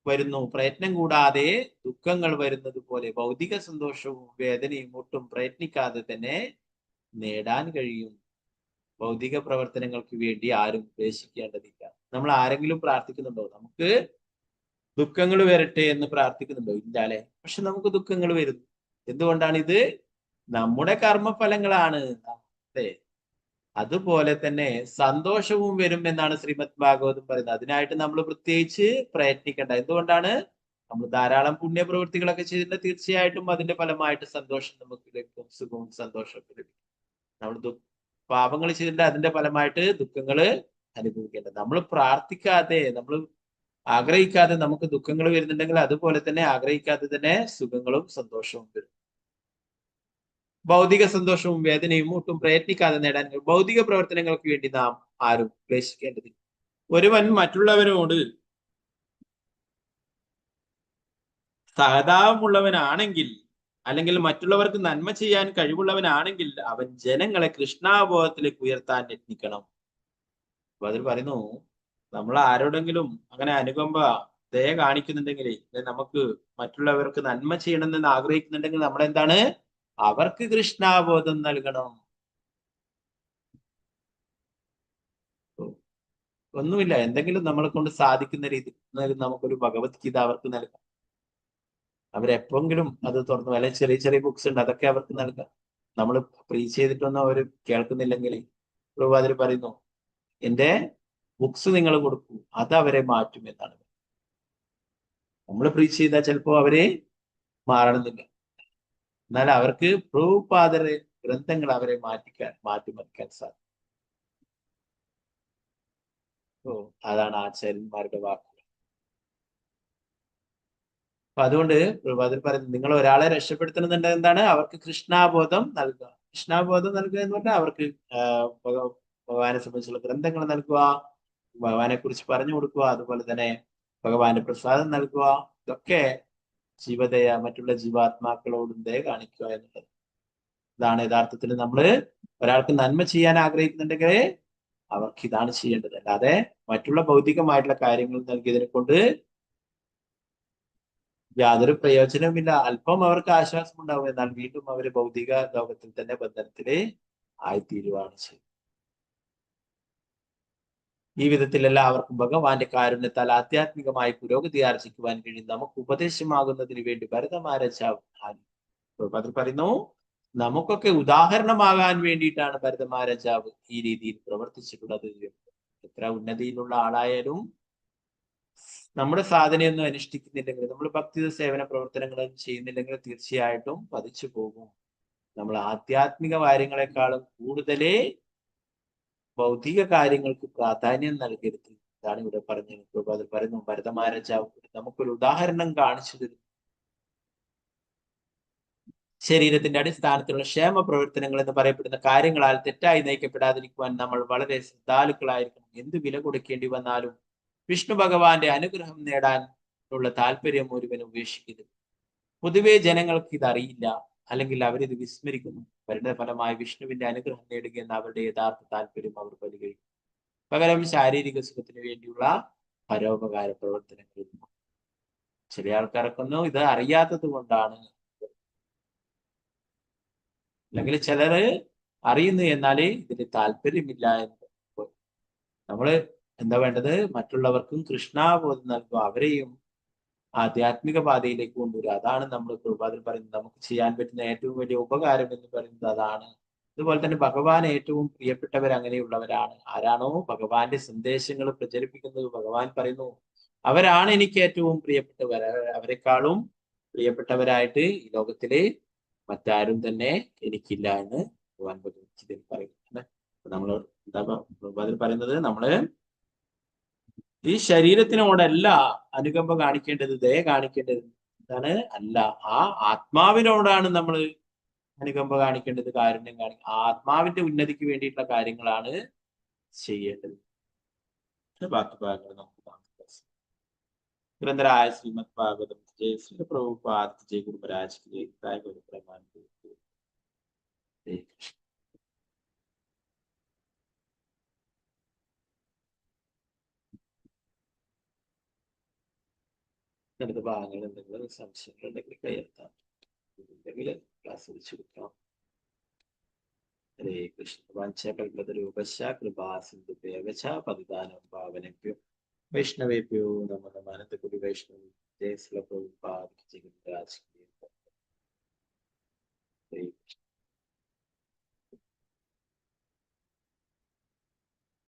വരുന്നു. പ്രയത്നം കൂടാതെ ദുഃഖങ്ങൾ വരുന്നത് പോലെ ഭൗതിക സന്തോഷവും വേദനയും ഒട്ടും പ്രയത്നിക്കാതെ തന്നെ നേടാൻ കഴിയും. ഭൗതിക പ്രവർത്തനങ്ങൾക്ക് വേണ്ടി ആരും ക്ലേശിക്കേണ്ടതില്ല. നമ്മൾ ആരെങ്കിലും പ്രാർത്ഥിക്കുന്നുണ്ടോ? നമുക്ക് ദുഃഖങ്ങൾ വരട്ടെ എന്ന് പ്രാർത്ഥിക്കുന്നുണ്ടോ? ഇല്ല അല്ലെ? പക്ഷെ നമുക്ക് ദുഃഖങ്ങൾ വരുന്നു. എന്തുകൊണ്ടാണ്? ഇത് നമ്മുടെ കർമ്മഫലങ്ങളാണ്. അല്ലേ? അതുപോലെ തന്നെ സന്തോഷവും വരും എന്നാണ് ശ്രീമദ് ഭാഗവതം പറയുന്നത്. അതിനായിട്ട് നമ്മൾ പ്രത്യേകിച്ച് പ്രയത്നിക്കേണ്ട. എന്തുകൊണ്ടാണ്? നമ്മൾ ധാരാളം പുണ്യപ്രവൃത്തികളൊക്കെ ചെയ്തിട്ട് തീർച്ചയായിട്ടും അതിന്റെ ഫലമായിട്ട് സന്തോഷം നമുക്ക് ലഭിക്കും, സുഖവും സന്തോഷവും ലഭിക്കും. നമ്മൾ പാപങ്ങൾ ചെയ്തിട്ട് അതിന്റെ ഫലമായിട്ട് ദുഃഖങ്ങൾ അനുഭവിക്കേണ്ടത്. നമ്മൾ പ്രാർത്ഥിക്കാതെ, നമ്മൾ ആഗ്രഹിക്കാതെ നമുക്ക് ദുഃഖങ്ങൾ വരുന്നുണ്ടെങ്കിൽ അതുപോലെ തന്നെ ആഗ്രഹിക്കാതെ തന്നെ സുഖങ്ങളും സന്തോഷവും വരും. ഭൗതിക സന്തോഷവും വേദനയും ഒട്ടും പ്രയത്നിക്കാതെ നേടാൻ ഭൗതിക പ്രവർത്തനങ്ങൾക്ക് വേണ്ടി നാം ആരും ക്ലേശിക്കേണ്ടതില്ല. ഒരുവൻ മറ്റുള്ളവരോട് സഹതാപമുള്ളവനാണെങ്കിൽ, അല്ലെങ്കിൽ മറ്റുള്ളവർക്ക് നന്മ ചെയ്യാൻ കഴിവുള്ളവനാണെങ്കിൽ അവൻ ജനങ്ങളെ കൃഷ്ണാബോധത്തിലേക്ക് ഉയർത്താൻ യത്നിക്കണം. അപ്പൊ അതിൽ പറയുന്നു, നമ്മൾ ആരോടെങ്കിലും അങ്ങനെ അനുകമ്പ ദയ കാണിക്കുന്നുണ്ടെങ്കിൽ, നമുക്ക് മറ്റുള്ളവർക്ക് നന്മ ചെയ്യണമെന്ന് ആഗ്രഹിക്കുന്നുണ്ടെങ്കിൽ നമ്മളെന്താണ്? അവർക്ക് കൃഷ്ണാബോധം നൽകണം. ഒന്നുമില്ല, എന്തെങ്കിലും നമ്മളെ കൊണ്ട് സാധിക്കുന്ന രീതിയിൽ നമുക്കൊരു ഭഗവത്ഗീത അവർക്ക് നൽകാം. അവരെപ്പോഴെങ്കിലും അത് തുറന്നു, അല്ലെങ്കിൽ ചെറിയ ചെറിയ ബുക്സ് ഉണ്ട്, അതൊക്കെ അവർക്ക് നൽകാം. നമ്മൾ പ്രീച്ച് ചെയ്തിട്ടൊന്നും അവർ കേൾക്കുന്നില്ലെങ്കിൽ പ്രഭുപാദർ പറയുന്നു, എന്റെ ബുക്സ് നിങ്ങൾ കൊടുക്കൂ, അത് അവരെ മാറ്റും എന്നാണ്. നമ്മൾ പ്രീച്ച് ചെയ്താൽ ചിലപ്പോൾ അവരെ മാറണമെന്നില്ല, എന്നാൽ അവർക്ക് പ്രഭുപാദർ ഗ്രന്ഥങ്ങൾ അവരെ മാറ്റിമറിക്കാൻ സാധിക്കും. അതാണ് ആചാര്യന്മാരുടെ വാക്കുകൾ. അപ്പൊ അതുകൊണ്ട് പ്രഭുപാദർ പറയുന്നത്, നിങ്ങൾ ഒരാളെ രക്ഷപ്പെടുത്തുന്നുണ്ട് എന്താണ്? അവർക്ക് കൃഷ്ണാബോധം നൽകുക. കൃഷ്ണാബോധം നൽകുക എന്ന് പറഞ്ഞാൽ അവർക്ക് ഭഗവാനെ സംബന്ധിച്ചുള്ള ഗ്രന്ഥങ്ങൾ നൽകുക, ഭഗവാനെ കുറിച്ച് പറഞ്ഞു കൊടുക്കുക, അതുപോലെ തന്നെ ഭഗവാന്റെ പ്രസാദം നൽകുക. ഇതൊക്കെ ജീവദയ, മറ്റുള്ള ജീവാത്മാക്കളോടും ദയ കാണിക്കുക എന്നുള്ളത്. ഇതാണ് യഥാർത്ഥത്തിൽ നമ്മൾ ഒരാൾക്ക് നന്മ ചെയ്യാൻ ആഗ്രഹിക്കുന്നുണ്ടെങ്കിൽ അവർക്ക് ഇതാണ് ചെയ്യേണ്ടത്. അല്ലാതെ മറ്റുള്ള ഭൗതികമായിട്ടുള്ള കാര്യങ്ങൾ നൽകിയതിനെ കൊണ്ട് യാതൊരു പ്രയോജനവുമില്ല. അല്പം അവർക്ക് ആശ്വാസം ഉണ്ടാവും, എന്നാൽ വീണ്ടും അവർ ഭൗതിക ലോകത്തിൽ തന്നെ ബന്ധനത്തില് ആയിത്തീരുവാണ് ചെയ്യുന്നത്. ഈ വിധത്തിൽ എല്ലാവർക്കും ഭഗവാന്റെ കാരുണ്യത്താൽ ആധ്യാത്മികമായി പുരോഗതി ആർജിക്കുവാൻ കഴിയും. നമുക്ക് ഉപദേശമാകുന്നതിന് വേണ്ടി ഭരതമാരാജാവ് അത് പറയുന്നു, നമുക്കൊക്കെ ഉദാഹരണമാകാൻ വേണ്ടിയിട്ടാണ് ഭരതമാരാജാവ് ഈ രീതിയിൽ പ്രവർത്തിച്ചിട്ടുള്ളത്. എത്ര ഉന്നതിയിലുള്ള ആളായാലും നമ്മുടെ സാധനയൊന്നും അനുഷ്ഠിക്കുന്നില്ലെങ്കിൽ, നമ്മൾ ഭക്തി സേവന പ്രവർത്തനങ്ങളൊന്നും ചെയ്യുന്നില്ലെങ്കിൽ തീർച്ചയായിട്ടും പതിച്ചു പോകും. നമ്മൾ ആധ്യാത്മിക കാര്യങ്ങളെക്കാളും കൂടുതലേ ഭൗതിക കാര്യങ്ങൾക്ക് പ്രാധാന്യം നൽകരുത്. ഇതാണ് ഇവിടെ പറഞ്ഞത്. അത് പറയുന്നു, ഭരതമാരാജാവ് നമുക്കൊരു ഉദാഹരണം കാണിച്ചു തരുന്നു. ശരീരത്തിന്റെ അടിസ്ഥാനത്തിലുള്ള ക്ഷേമ പ്രവർത്തനങ്ങൾ എന്ന് പറയപ്പെടുന്ന കാര്യങ്ങളാൽ തെറ്റായി നയിക്കപ്പെടാതിരിക്കുവാൻ നമ്മൾ വളരെ ശ്രദ്ധാലുക്കളായിരിക്കണം. എന്ത് വില കൊടുക്കേണ്ടി വന്നാലും വിഷ്ണു ഭഗവാന്റെ അനുഗ്രഹം നേടാൻ ഉള്ള താല്പര്യം ഒരുവനും ഉപേക്ഷിക്കരുത്. പൊതുവെ ജനങ്ങൾക്ക് ഇത് അറിയില്ല, അല്ലെങ്കിൽ അവരിത് വിസ്മരിക്കുന്നു. പരിണതഫലമായി വിഷ്ണുവിന്റെ അനുഗ്രഹം നേടുക എന്ന അവരുടെ യഥാർത്ഥ താല്പര്യം അവർ പരിഗണിക്കും. പകരം ശാരീരിക സുഖത്തിന് വേണ്ടിയുള്ള പരോപകാര പ്രവർത്തനങ്ങൾ. ചില ആൾക്കാർക്കൊന്നും ഇത് അറിയാത്തത് കൊണ്ടാണ്, അല്ലെങ്കിൽ ചിലര് അറിയുന്നു എന്നാലേ ഇതിന് താല്പര്യമില്ല എന്ന്. നമ്മള് എന്താ വേണ്ടത്? മറ്റുള്ളവർക്കും കൃഷ്ണാബോധം നൽകുക, അവരെയും ആധ്യാത്മിക പാതയിലേക്ക് കൊണ്ടുവരിക. അതാണ് നമ്മൾ പ്രഭുപാദർ പറയുന്നത്. നമുക്ക് ചെയ്യാൻ പറ്റുന്ന ഏറ്റവും വലിയ ഉപകാരം എന്ന് പറയുന്നത് അതാണ്. അതുപോലെ തന്നെ ഭഗവാൻ ഏറ്റവും പ്രിയപ്പെട്ടവർ അങ്ങനെയുള്ളവരാണ്. ആരാണോ ഭഗവാന്റെ സന്ദേശങ്ങൾ പ്രചരിപ്പിക്കുന്നത്, ഭഗവാൻ പറയുന്നു, അവരാണ് എനിക്ക് ഏറ്റവും പ്രിയപ്പെട്ടവർ. അവരെക്കാളും പ്രിയപ്പെട്ടവരായിട്ട് ഈ ലോകത്തിലെ മറ്റാരും തന്നെ എനിക്കില്ല എന്ന് ഭഗവാൻ ഭഗവത്ഗീതയിൽ പറയുന്നത്. നമ്മൾ എന്താ പ്രഭുപാദർ പറയുന്നത്? നമ്മള് ഈ ശരീരത്തിനോടല്ല അനുകമ്പ കാണിക്കേണ്ടത്, ദയ കാണിക്കേണ്ടത്. എന്താണ്? അല്ല, ആ ആത്മാവിനോടാണ് നമ്മൾ അനുകമ്പ കാണിക്കേണ്ടത്, കാരുണ്യം കാണിക്കുക. ആത്മാവിന്റെ ഉന്നതിക്ക് വേണ്ടിയിട്ടുള്ള കാര്യങ്ങളാണ് ചെയ്യേണ്ടത്. ബാക്കി ഭാഗങ്ങൾ നമുക്ക് ഗ്രന്ഥരായ ശ്രീമദ് ഭാഗവതം ജയ ശ്രീ പ്രഭുപാദ ജയ ഗുരുമരാജ് ജയ ഗുരുപ്രമാൻ ജയ കൃഷ്ണ. അടുത്ത ഭാഗങ്ങൾ എന്തെങ്കിലും സംശയങ്ങളുണ്ടെങ്കിൽ കയർത്താം, ഉണ്ടെങ്കിൽ ക്ലാസ് വെച്ച് കൊടുക്കാം. ഹരേ കൃഷ്ണ. വാഞ്ചകൽപതരൂപശ്ച കൃപാ സിന്ധുഭ്യവച പതിതാനം പാവനഭ്യോ വൈഷ്ണവേഭ്യോ നമോ നമഃ. അനന്തകോടി വൈഷ്ണവ ജയ ശ്രീ പ്രഭുപാദ്. ഹരേ കൃഷ്ണ.